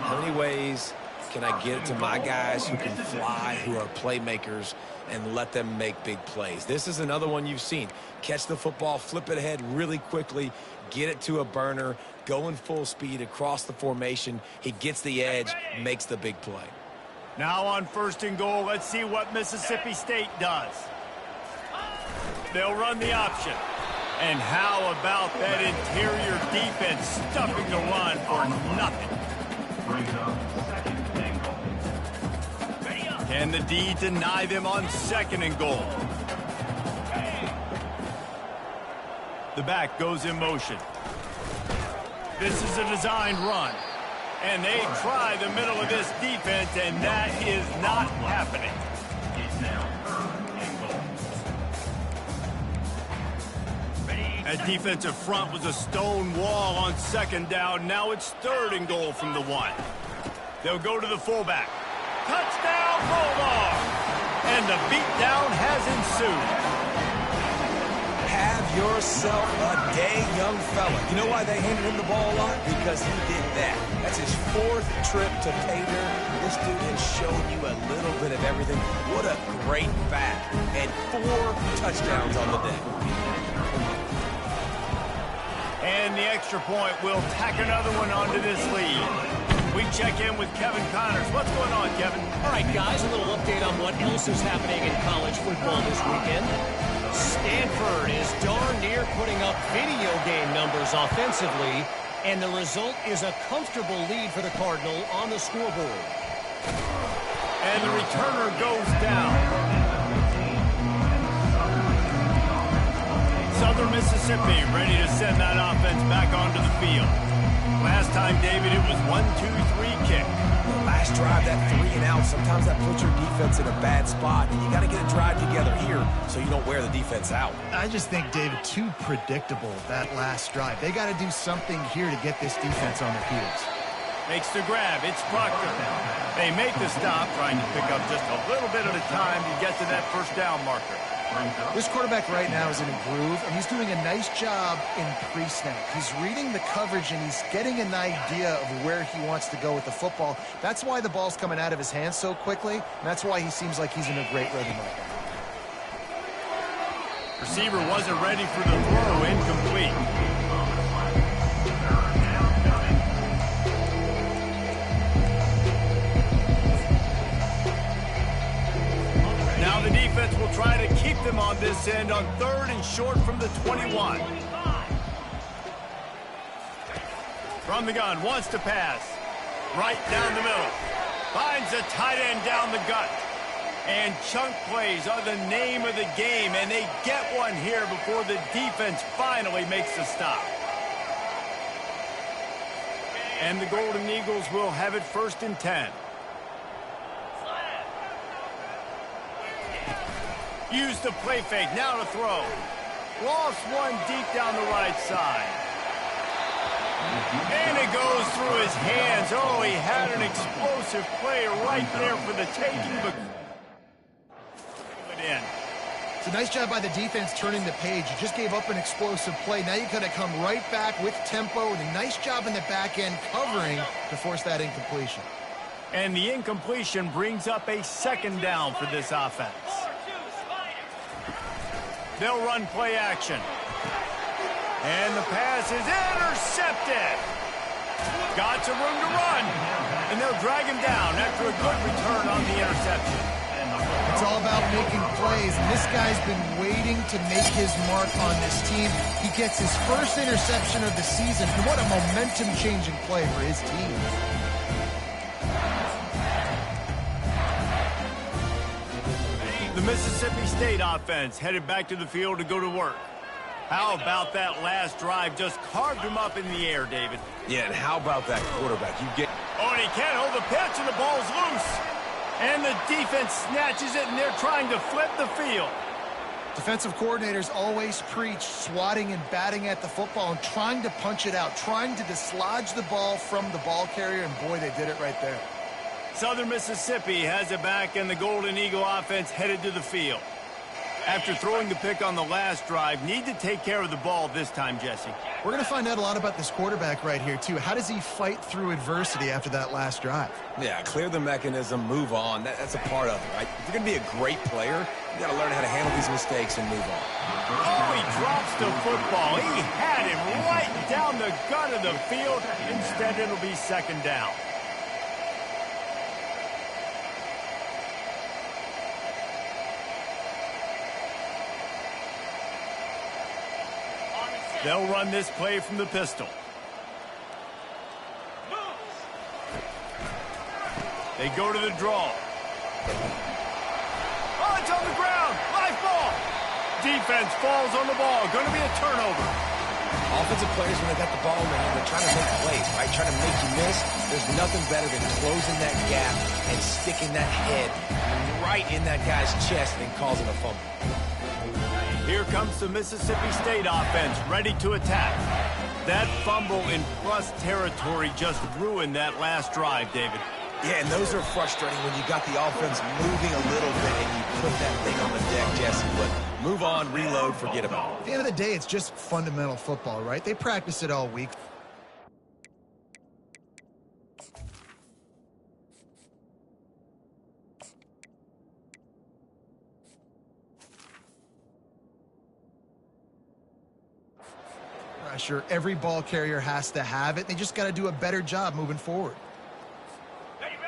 How many ways can I get it to my guys who can fly, who are playmakers, and let them make big plays? This is another one you've seen. Catch the football, flip it ahead really quickly, get it to a burner, go in full speed across the formation. He gets the edge, makes the big play. Now on 1st and goal, let's see what Mississippi State does. They'll run the option. And how about that interior defense stuffing the run for nothing? Can the D deny them on 2nd and goal? The back goes in motion. This is a designed run. And they try the middle of this defense, and that is not happening. That defensive front was a stone wall on 2nd down. Now it's 3rd and goal from the 1. They'll go to the fullback. Touchdown, Bulldog! And the beatdown has ensued. Have yourself a day, young fella. You know why they handed him the ball a lot? Because he did that. That's his 4th trip to pay dirt. This dude has shown you a little bit of everything. What a great back. And 4 touchdowns on the day. And the extra point will tack another one onto this lead. We check in with Kevin Connors. What's going on, Kevin? All right, guys, a little update on what else is happening in college football this weekend. Stanford is darn near putting up video game numbers offensively, and the result is a comfortable lead for the Cardinal on the scoreboard. And the returner goes down. Southern Mississippi ready to send that offense back onto the field. Last time, David, it was 1-2-3 kick. Last drive, that 3-and-out, sometimes that puts your defense in a bad spot, and you got to get a drive together here so you don't wear the defense out. I just think, David, too predictable, that last drive. They got to do something here to get this defense on their heels. Makes the grab. It's Proctor. They make the stop, trying to pick up just a little bit at a time to get to that 1st down marker. This quarterback right now is in a groove, and he's doing a nice job in pre-snap. He's reading the coverage, and he's getting an idea of where he wants to go with the football. That's why the ball's coming out of his hands so quickly, and that's why he seems like he's in a great rhythm right now. Receiver wasn't ready for the throw, incomplete. Now the defense will try to keep them on this end on 3rd and short from the 21. From the gun, wants to pass. Right down the middle. Finds a tight end down the gut. And chunk plays are the name of the game, and they get one here before the defense finally makes the stop. And the Golden Eagles will have it 1st and 10. Use the play fake, now to throw. Lost one deep down the right side. And it goes through his hands. Oh, he had an explosive play right there for the taking, but in. It's a nice job by the defense turning the page. You just gave up an explosive play. Now you got to come right back with tempo, and a nice job in the back end covering to force that incompletion. And the incompletion brings up a 2nd down for this offense. They'll run play action. And the pass is intercepted. Got some room to run. And they'll drag him down after a good return on the interception. It's all about making plays, and this guy's been waiting to make his mark on this team. He gets his first interception of the season, and what a momentum-changing play for his team. The Mississippi State offense headed back to the field to go to work. How about that last drive? Just carved him up in the air, David. Yeah, and how about that quarterback? Oh, and he can't hold the pitch, and the ball's loose. And the defense snatches it, and they're trying to flip the field. Defensive coordinators always preach swatting and batting at the football and trying to punch it out, trying to dislodge the ball from the ball carrier, and boy, they did it right there. Southern Mississippi has it back, and the Golden Eagle offense headed to the field. After throwing the pick on the last drive, need to take care of the ball this time, Jesse. We're going to find out a lot about this quarterback right here, too. How does he fight through adversity after that last drive? Yeah, clear the mechanism, move on. That's a part of it, right? If you're going to be a great player, you got to learn how to handle these mistakes and move on. Oh, he drops the football. He had him right down the gut of the field. Instead, it'll be 2nd down. They'll run this play from the pistol. They go to the draw. Oh, it's on the ground. Live ball. Defense falls on the ball. Going to be a turnover. Offensive players, when they got the ball in their hand, they're trying to make plays, right? Trying to make you miss. There's nothing better than closing that gap and sticking that head right in that guy's chest and causing a fumble. Here comes the Mississippi State offense, ready to attack. That fumble in plus territory just ruined that last drive, David. Yeah, and those are frustrating when you got the offense moving a little bit and you put that thing on the deck, Jesse. But move on, reload, forget about it. At the end of the day, it's just fundamental football, right? They practice it all week. Pressure, every ball carrier has to have it. They just got to do a better job moving forward.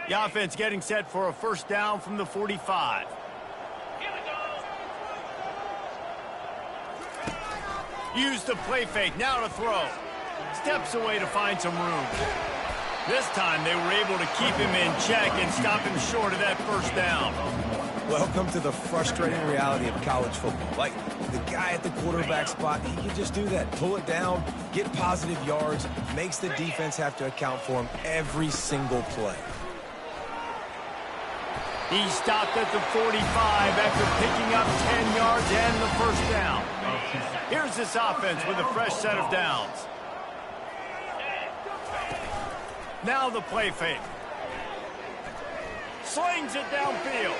The offense getting set for a 1st down from the 45. Use the play fake, now to throw. Steps away to find some room. This time they were able to keep him in check and stop him short of that 1st down. Welcome to the frustrating reality of college football. Like, the guy at the quarterback spot, he can just do that. Pull it down, get positive yards, makes the defense have to account for him every single play. He stopped at the 45 after picking up 10 yards and the 1st down. Here's this offense with a fresh set of downs. Now the play fake. Slings it downfield.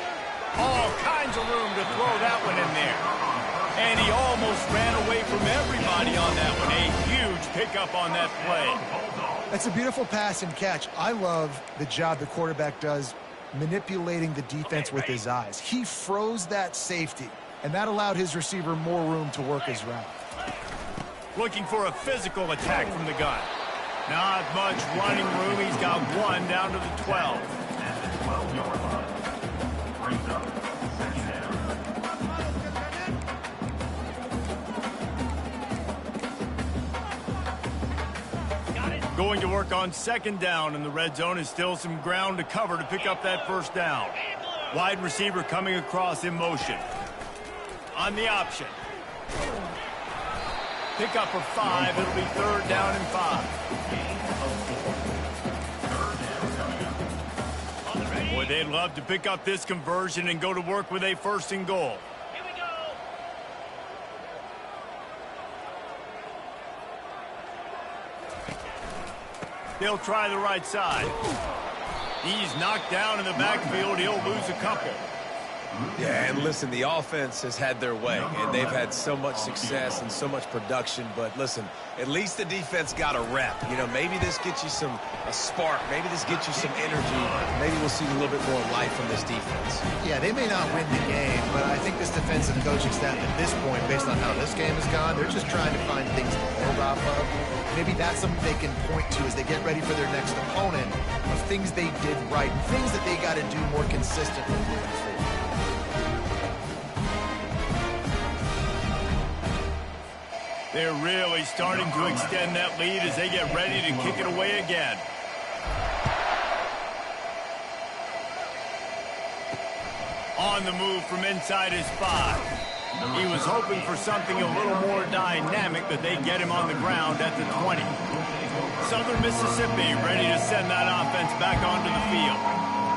All kinds of room to throw that one in there. And he almost ran away from everybody on that one. A huge pickup on that play. That's a beautiful pass and catch. I love the job the quarterback does manipulating the defense with his eyes. He froze that safety, and that allowed his receiver more room to work his route. Looking for a physical attack from the gun. Not much running room. He's got one down to the 12. At the 12-yard line. Brings up second down. Going to work on second down in the red zone is still some ground to cover to pick up that first down. Wide receiver coming across in motion. On the option. Pick up for 5. It'll be third down and 5. Boy, they'd love to pick up this conversion and go to work with a first and goal. They'll try the right side. He's knocked down in the backfield. He'll lose a couple. Yeah, and listen, the offense has had their way, and they've had so much success and so much production. But listen, at least the defense got a rep. You know, maybe this gets you a spark. Maybe this gets you some energy. Maybe we'll see a little bit more life from this defense. Yeah, they may not win the game, but I think this defensive coaching staff at this point, based on how this game has gone, they're just trying to find things to build off of. Maybe that's something they can point to as they get ready for their next opponent of things they did right, things that they got to do more consistently moving forward. They're really starting to extend that lead as they get ready to kick it away again. On the move from inside his 5. He was hoping for something a little more dynamic, but they get him on the ground at the 20. Southern Mississippi ready to send that offense back onto the field.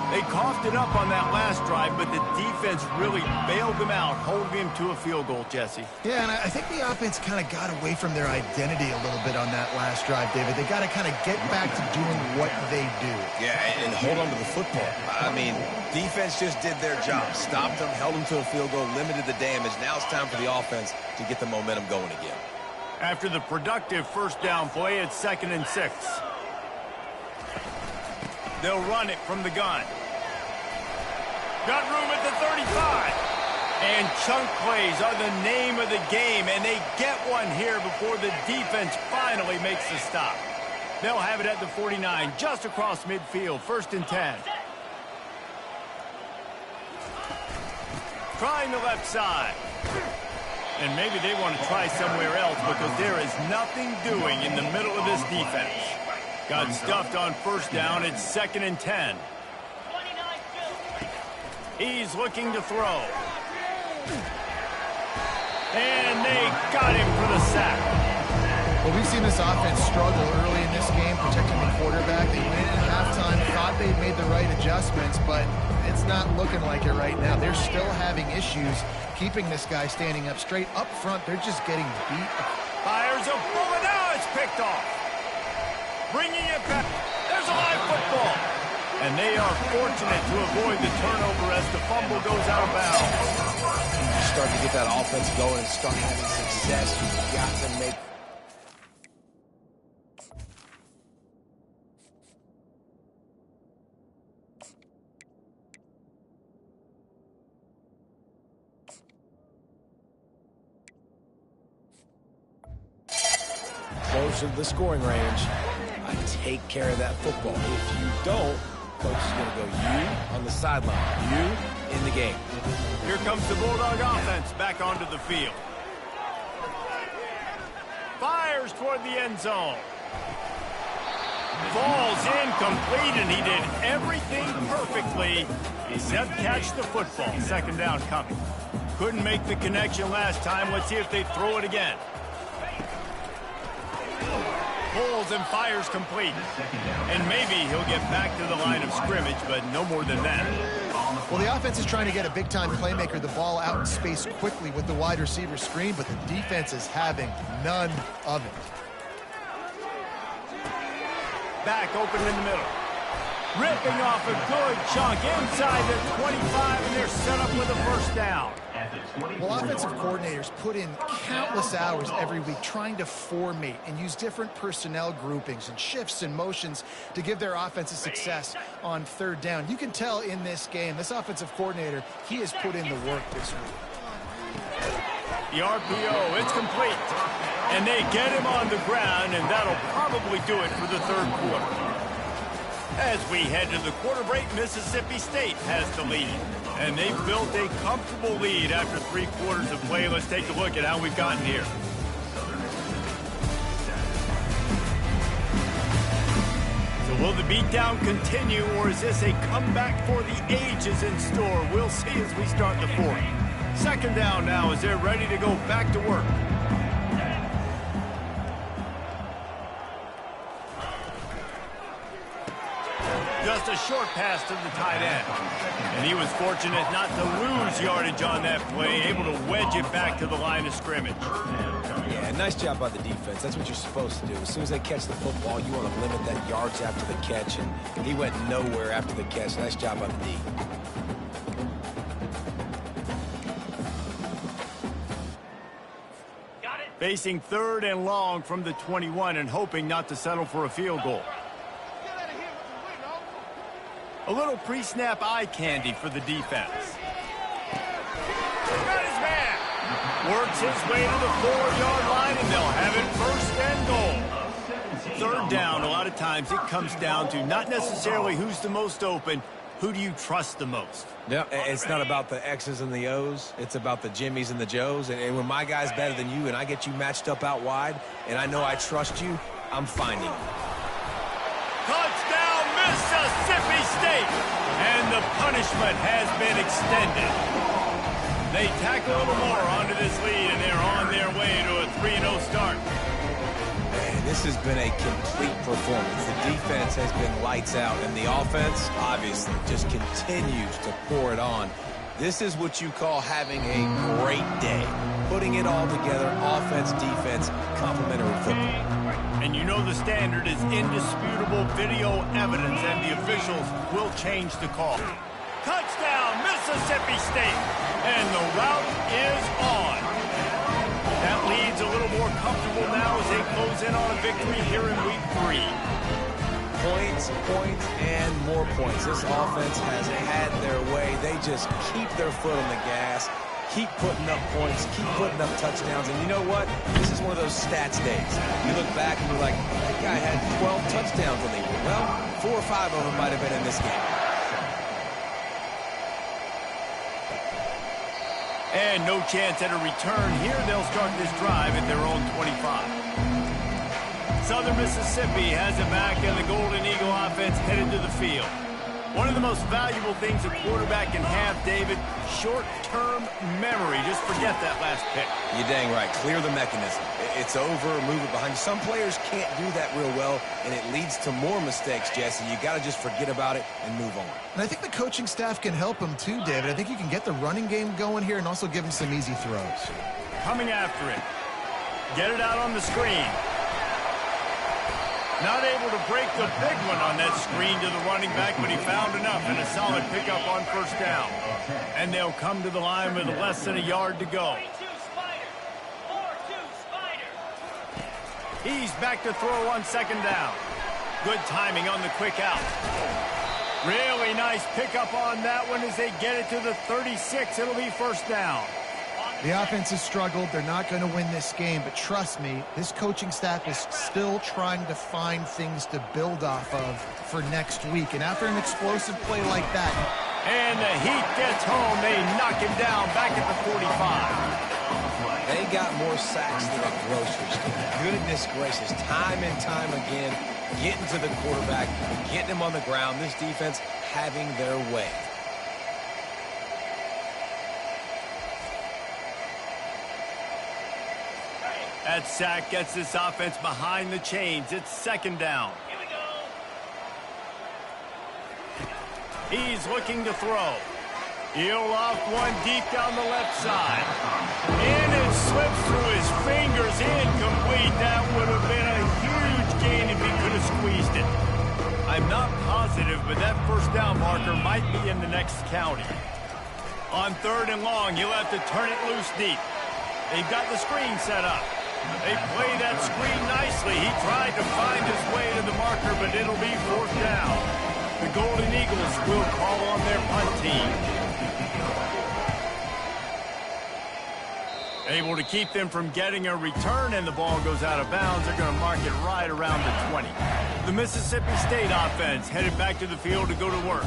They coughed it up on that last drive, but the defense really bailed them out, holding him to a field goal, Jesse. Yeah, and I think the offense kind of got away from their identity a little bit on that last drive, David. They got to kind of get back to doing what they do. Yeah, and hold on to the football. I mean, defense just did their job. Stopped them, held them to a field goal, limited the damage. Now it's time for the offense to get the momentum going again. After the productive first down play, it's 2nd and 6. They'll run it from the gun. Got room at the 35. And chunk plays are the name of the game, and they get one here before the defense finally makes the stop. They'll have it at the 49, just across midfield, 1st and 10. Trying the left side. And maybe they want to try somewhere else because there is nothing doing in the middle of this defense. Got stuffed on first down. It's 2nd and 10. He's looking to throw. And they got him for the sack. Well, we've seen this offense struggle early in this game, protecting the quarterback. They went in at halftime, thought they'd made the right adjustments, but it's not looking like it right now. They're still having issues keeping this guy standing up straight. Up front, they're just getting beat. Fires a bullet. Now it's picked off. Bringing it back. There's a live football. And they are fortunate to avoid the turnover as the fumble goes out of bounds. You start to get that offense going and start having success. You've got to make... Closer to the scoring range. I take care of that football. If you don't, coach is going to go you on the sideline, you in the game. Here comes the Bulldog offense back onto the field. Fires toward the end zone. Falls incomplete, and he did everything perfectly except catch the football. 2nd down coming. Couldn't make the connection last time. Let's see if they throw it again. Pulls and fires complete. And maybe he'll get back to the line of scrimmage, but no more than that. Well, the offense is trying to get a big-time playmaker the ball out in space quickly with the wide receiver screen, but the defense is having none of it. Back open in the middle. ripping off a good chunk inside the 25, and they're set up with a first down. Well, offensive coordinators put in countless hours every week trying to formate and use different personnel groupings and shifts and motions to give their offensive success on third down. You can tell in this game, this offensive coordinator, he has put in the work this week. The RPO, it's complete. And they get him on the ground, and that'll probably do it for the third quarter. As we head to the quarter break, Mississippi State has the lead. And they've built a comfortable lead after 3 quarters of play. Let's take a look at how we've gotten here. So will the beatdown continue, or is this a comeback for the ages in store? We'll see as we start the fourth. Second down now as they're ready to go back to work. Just a short pass to the tight end. And he was fortunate not to lose yardage on that play, able to wedge it back to the line of scrimmage. Yeah, nice job by the defense. That's what you're supposed to do. As soon as they catch the football, you want to limit that yards after the catch, and he went nowhere after the catch. Nice job by the D. Facing third and long from the 21 and hoping not to settle for a field goal. A little pre-snap eye candy for the defense. Got his man. Works his way to the 4-yard line, and they'll have it first and goal. Third down, a lot of times it comes down to not necessarily who's the most open, who do you trust the most? Yeah, it's not about the X's and the O's. It's about the Jimmys and the Joes. And when my guy's better than you and I get you matched up out wide, and I know I trust you, I'm finding you. Touchdown, Mississippi State! And the punishment has been extended. They tack a little more onto this lead, and they're on their way to a 3-0 start. Man, this has been a complete performance. The defense has been lights out, and the offense, obviously, just continues to pour it on. This is what you call having a great day. Putting it all together, offense, defense, complementary football. And you know the standard is indisputable video evidence, and the officials will change the call. Touchdown, Mississippi State! And the route is on. That lead's a little more comfortable now as they close in on a victory here in Week 3. Points, and more points. This offense has had their way. They just keep their foot on the gas, keep putting up points, keep putting up touchdowns. And you know what? This is one of those stats days. You look back and you're like, that guy had 12 touchdowns on the year. Well, 4 or 5 of them might have been in this game. And no chance at a return here. They'll start this drive at their own 25. Southern Mississippi has it back, and the Golden Eagle offense headed to the field. One of the most valuable things a quarterback can have, David, short-term memory. Just forget that last pick. You're dang right. Clear the mechanism. It's over, move it behind you. Some players can't do that real well, and it leads to more mistakes, Jesse. You got to just forget about it and move on. And I think the coaching staff can help him too, David. I think you can get the running game going here and also give him some easy throws. Coming after it. Get it out on the screen. Not able to break the big one on that screen to the running back, but he found enough and a solid pickup on first down. And they'll come to the line with less than a yard to go. He's back to throw on second down. Good timing on the quick out. Really nice pickup on that one as they get it to the 36. It'll be first down. The offense has struggled. They're not going to win this game, but trust me, this coaching staff is still trying to find things to build off of for next week. And after an explosive play like that... And the heat gets home. They knock him down back at the 45. They got more sacks than a grocery store. Goodness gracious, time and time again, getting to the quarterback, getting him on the ground. This defense having their way. That sack gets this offense behind the chains. It's second down. Here we go. He's looking to throw. He'll loft one deep down the left side. And it slips through his fingers. Incomplete. That would have been a huge gain if he could have squeezed it. I I'm not positive, but that first down marker might be in the next county. On 3rd and long, he'll have to turn it loose deep. They've got the screen set up. They play that screen nicely. He tried to find his way to the marker, but it'll be 4th down. The Golden Eagles will call on their punt team. Able to keep them from getting a return, and the ball goes out of bounds. They're going to mark it right around the 20. The Mississippi State offense headed back to the field to go to work.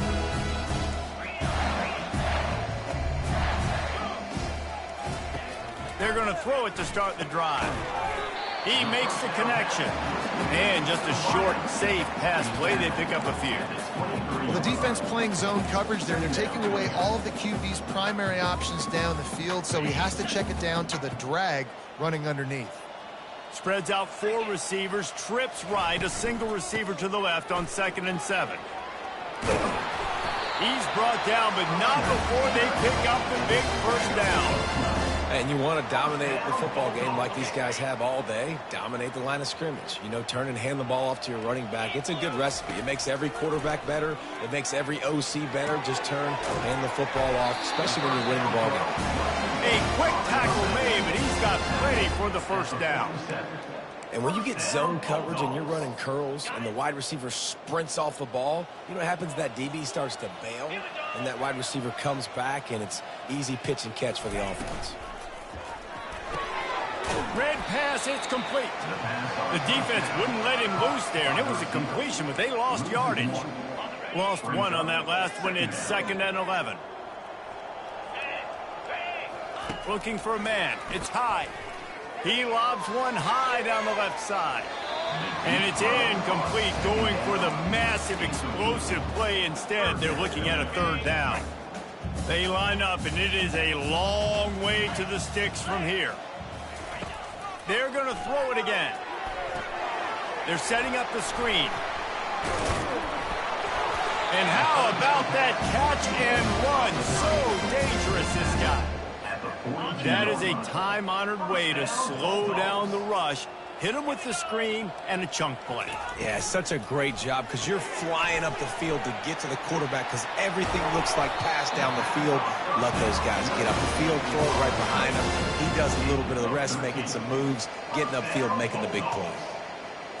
They're going to throw it to start the drive. He makes the connection. And just a short, safe pass play. They pick up a few. Well, the defense playing zone coverage there. They're taking away all of the QB's primary options down the field, so he has to check it down to the drag running underneath. Spreads out 4 receivers, trips right, a single receiver to the left on 2nd and 7. He's brought down, but not before they pick up the big first down. And you want to dominate the football game like these guys have all day. Dominate the line of scrimmage. You know, turn and hand the ball off to your running back. It's a good recipe. It makes every quarterback better. It makes every OC better. Just turn and hand the football off, especially when you're winning the ball game. A quick tackle made, but he's got plenty for the first down. And when you get zone coverage and you're running curls and the wide receiver sprints off the ball, you know what happens? That DB starts to bail, and that wide receiver comes back, and it's easy pitch and catch for the offense. Red pass, it's complete. The defense wouldn't let him loose there, and it was a completion, but they lost yardage. Lost 1 on that last one. It's 2nd and 11. Looking for a man. It's high. He lobs one high down the left side. And it's incomplete, going for the massive, explosive play instead. They're looking at a 3rd down. They line up, and it is a long way to the sticks from here. They're going to throw it again. They're setting up the screen. And how about that catch and run? So dangerous, this guy. That is a time-honored way to slow down the rush. Hit him with the screen and a chunk play. Yeah, such a great job because you're flying up the field to get to the quarterback because everything looks like pass down the field. Let those guys get up the field, throw it right behind him. He does a little bit of the rest, making some moves, getting upfield, making the big play.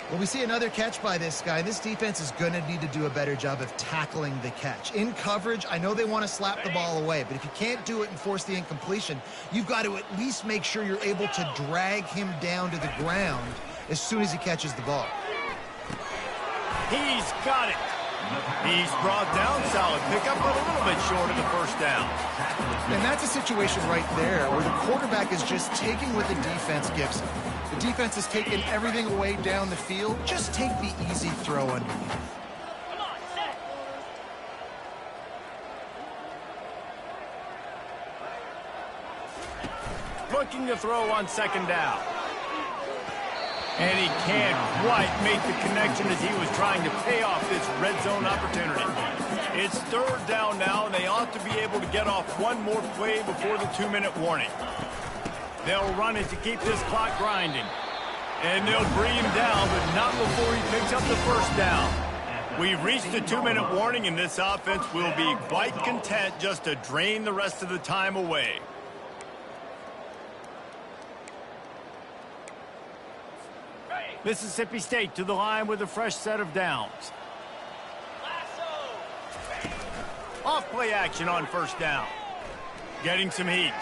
Well, we see another catch by this guy. This defense is going to need to do a better job of tackling the catch. In coverage, I know they want to slap the ball away, but if you can't do it and force the incompletion, you've got to at least make sure you're able to drag him down to the ground as soon as he catches the ball. He's got it. He's brought down solid pickup, but a little bit short of the first down. And that's a situation right there where the quarterback is just taking what the defense gives him. The defense is taking everything away down the field. Just take the easy throw underneath. Looking to throw on 2nd down. And he can't quite make the connection as he was trying to pay off this red zone opportunity. It's 3rd down now, and they ought to be able to get off one more play before the 2-minute warning. They'll run it to keep this clock grinding. And they'll bring him down, but not before he picks up the first down. We've reached the 2-minute warning, and this offense will be quite content just to drain the rest of the time away. Mississippi State to the line with a fresh set of downs. Off play action on 1st down. Getting some heat.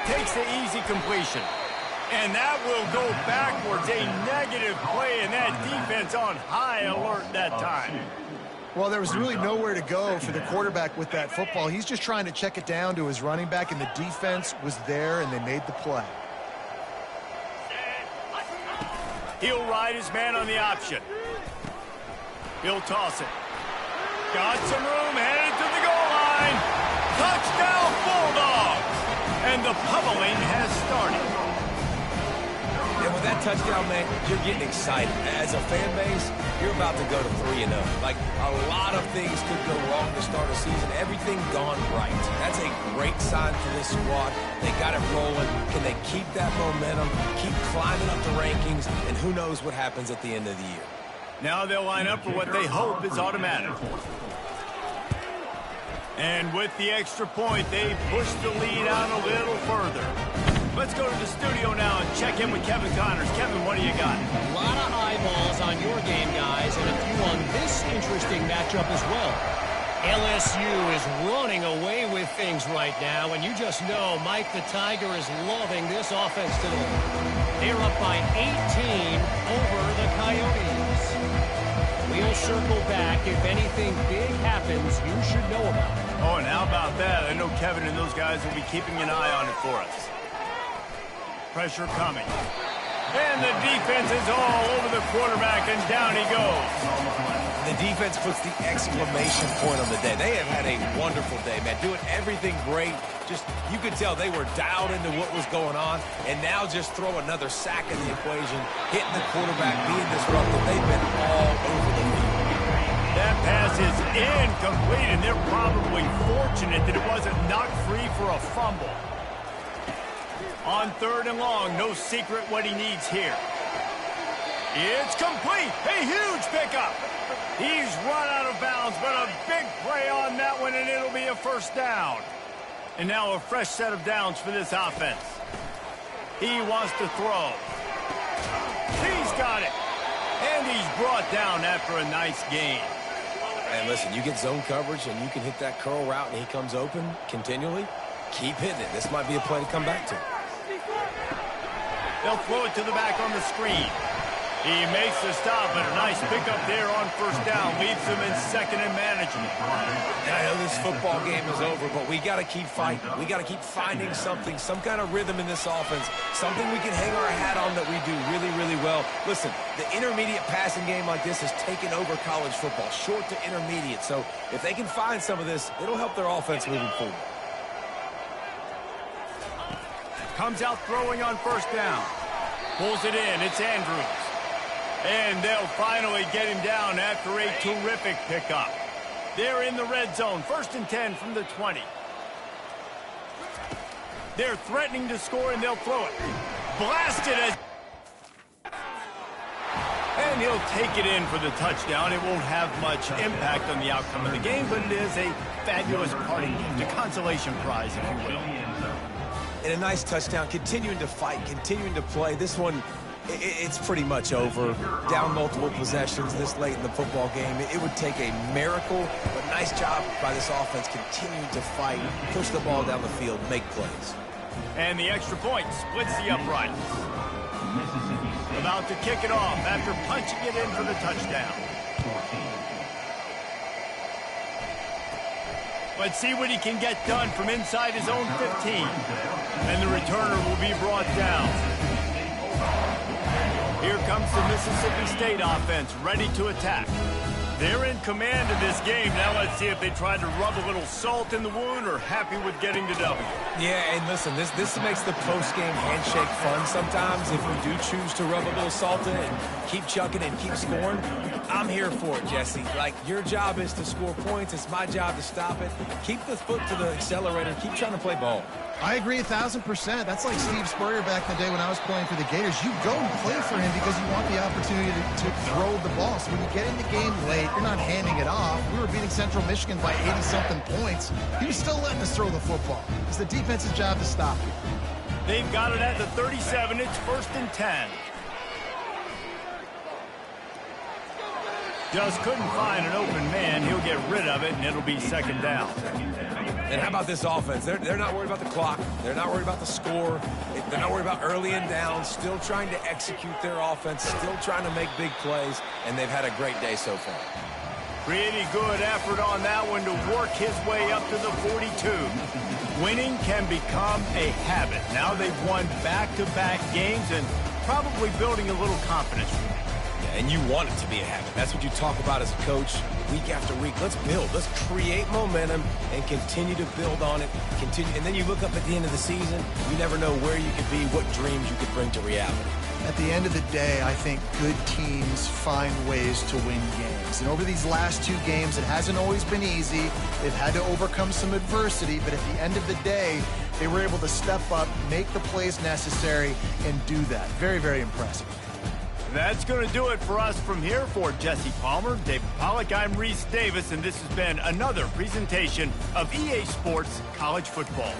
Takes the easy completion. And that will go backwards. A negative play, and that defense on high alert that time. Well, there was really nowhere to go for the quarterback with that football. He's just trying to check it down to his running back, and the defense was there, and they made the play. He'll ride his man on the option. He'll toss it. Got some room, headed to the goal line. Touchdown, Bulldogs! And the pummeling has started. And with that touchdown, man, you're getting excited. As a fan base, you're about to go to 3-0. Like, a lot of things could go wrong to start a season. Everything gone right. That's a great sign for this squad. They got it rolling. Can they keep that momentum, keep climbing up the rankings, and who knows what happens at the end of the year? Now they'll line up for what they hope is automatic. And with the extra point, they push the lead out a little further. Let's go to the studio now and check in with Kevin Connors. Kevin, what do you got? A lot of eyeballs on your game, guys, and a few on this interesting matchup as well. LSU is running away with things right now, and you just know Mike the Tiger is loving this offense today. They're up by 18 over the Coyotes. We'll circle back. If anything big happens, you should know about it. Oh, and how about that? I know Kevin and those guys will be keeping an eye on it for us. Pressure coming. And the defense is all over the quarterback, and down he goes. The defense puts the exclamation point on the day. They have had a wonderful day, man. Doing everything great. Just, you could tell they were dialed into what was going on. And now just throw another sack in the equation, hitting the quarterback, being disruptive. They've been all over the field. That pass is incomplete, and they're probably fortunate that it wasn't knocked free for a fumble. On 3rd and long, no secret what he needs here. It's complete. A huge pickup. He's run out of bounds, but a big play on that one, and it'll be a first down. And now a fresh set of downs for this offense. He wants to throw. He's got it. And he's brought down after a nice gain. And listen, you get zone coverage, and you can hit that curl route, and he comes open continually. Keep hitting it. This might be a play to come back to. They'll throw it to the back on the screen. He makes the stop, but a nice pickup there on first down. Leaves him in second and manageable. And I know this football game is over, but we got to keep fighting. We got to keep finding something, some kind of rhythm in this offense, something we can hang our hat on that we do really, really well. Listen, the intermediate passing game like this has taken over college football, short to intermediate. So if they can find some of this, it'll help their offense moving forward. Comes out throwing on first down. Pulls it in. It's Andrews. And they'll finally get him down after a terrific pickup. They're in the red zone. 1st and 10 from the 20. They're threatening to score, and they'll throw it. Blasted as... And he'll take it in for the touchdown. It won't have much impact on the outcome of the game, but it is a fabulous parting gift, a consolation prize, if you will. And a nice touchdown, continuing to fight, continuing to play. This one... It's pretty much over. Down multiple possessions this late in the football game. It would take a miracle, but nice job by this offense continuing to fight, push the ball down the field, make plays. And the extra point splits the uprights. About to kick it off after punching it in for the touchdown. Let's see what he can get done from inside his own 15. And the returner will be brought down. Here comes the Mississippi State offense, ready to attack. They're in command of this game. Now let's see if they try to rub a little salt in the wound or happy with getting the W. Yeah, and listen, this makes the post-game handshake fun sometimes. If we do choose to rub a little salt in and keep chucking and keep scoring, I'm here for it, Jesse. Like, your job is to score points. It's my job to stop it. Keep the foot to the accelerator. Keep trying to play ball. I agree 1,000%. That's like Steve Spurrier back in the day when I was playing for the Gators. You go and play for him because you want the opportunity to throw the ball. So when you get in the game late, you're not handing it off. We were beating Central Michigan by 80-something points. He was still letting us throw the football. It's the defense's job to stop you. They've got it at the 37. It's 1st and 10. Just couldn't find an open man. He'll get rid of it, and it'll be 2nd down. And how about this offense? They're not worried about the clock. They're not worried about the score. They're not worried about early and down. Still trying to execute their offense. Still trying to make big plays. And they've had a great day so far. Pretty good effort on that one to work his way up to the 42. Winning can become a habit. Now they've won back-to-back games and probably building a little confidence. And you want it to be a habit. That's what you talk about as a coach week after week. Let's build. Let's create momentum and continue to build on it. And then you look up at the end of the season, you never know where you could be, what dreams you could bring to reality. At the end of the day, I think good teams find ways to win games. And over these last 2 games, it hasn't always been easy. They've had to overcome some adversity, but at the end of the day, they were able to step up, make the plays necessary, and do that. Very, very impressive. That's going to do it for us from here. For Jesse Palmer, David Pollack, I'm Reese Davis, and this has been another presentation of EA Sports College Football.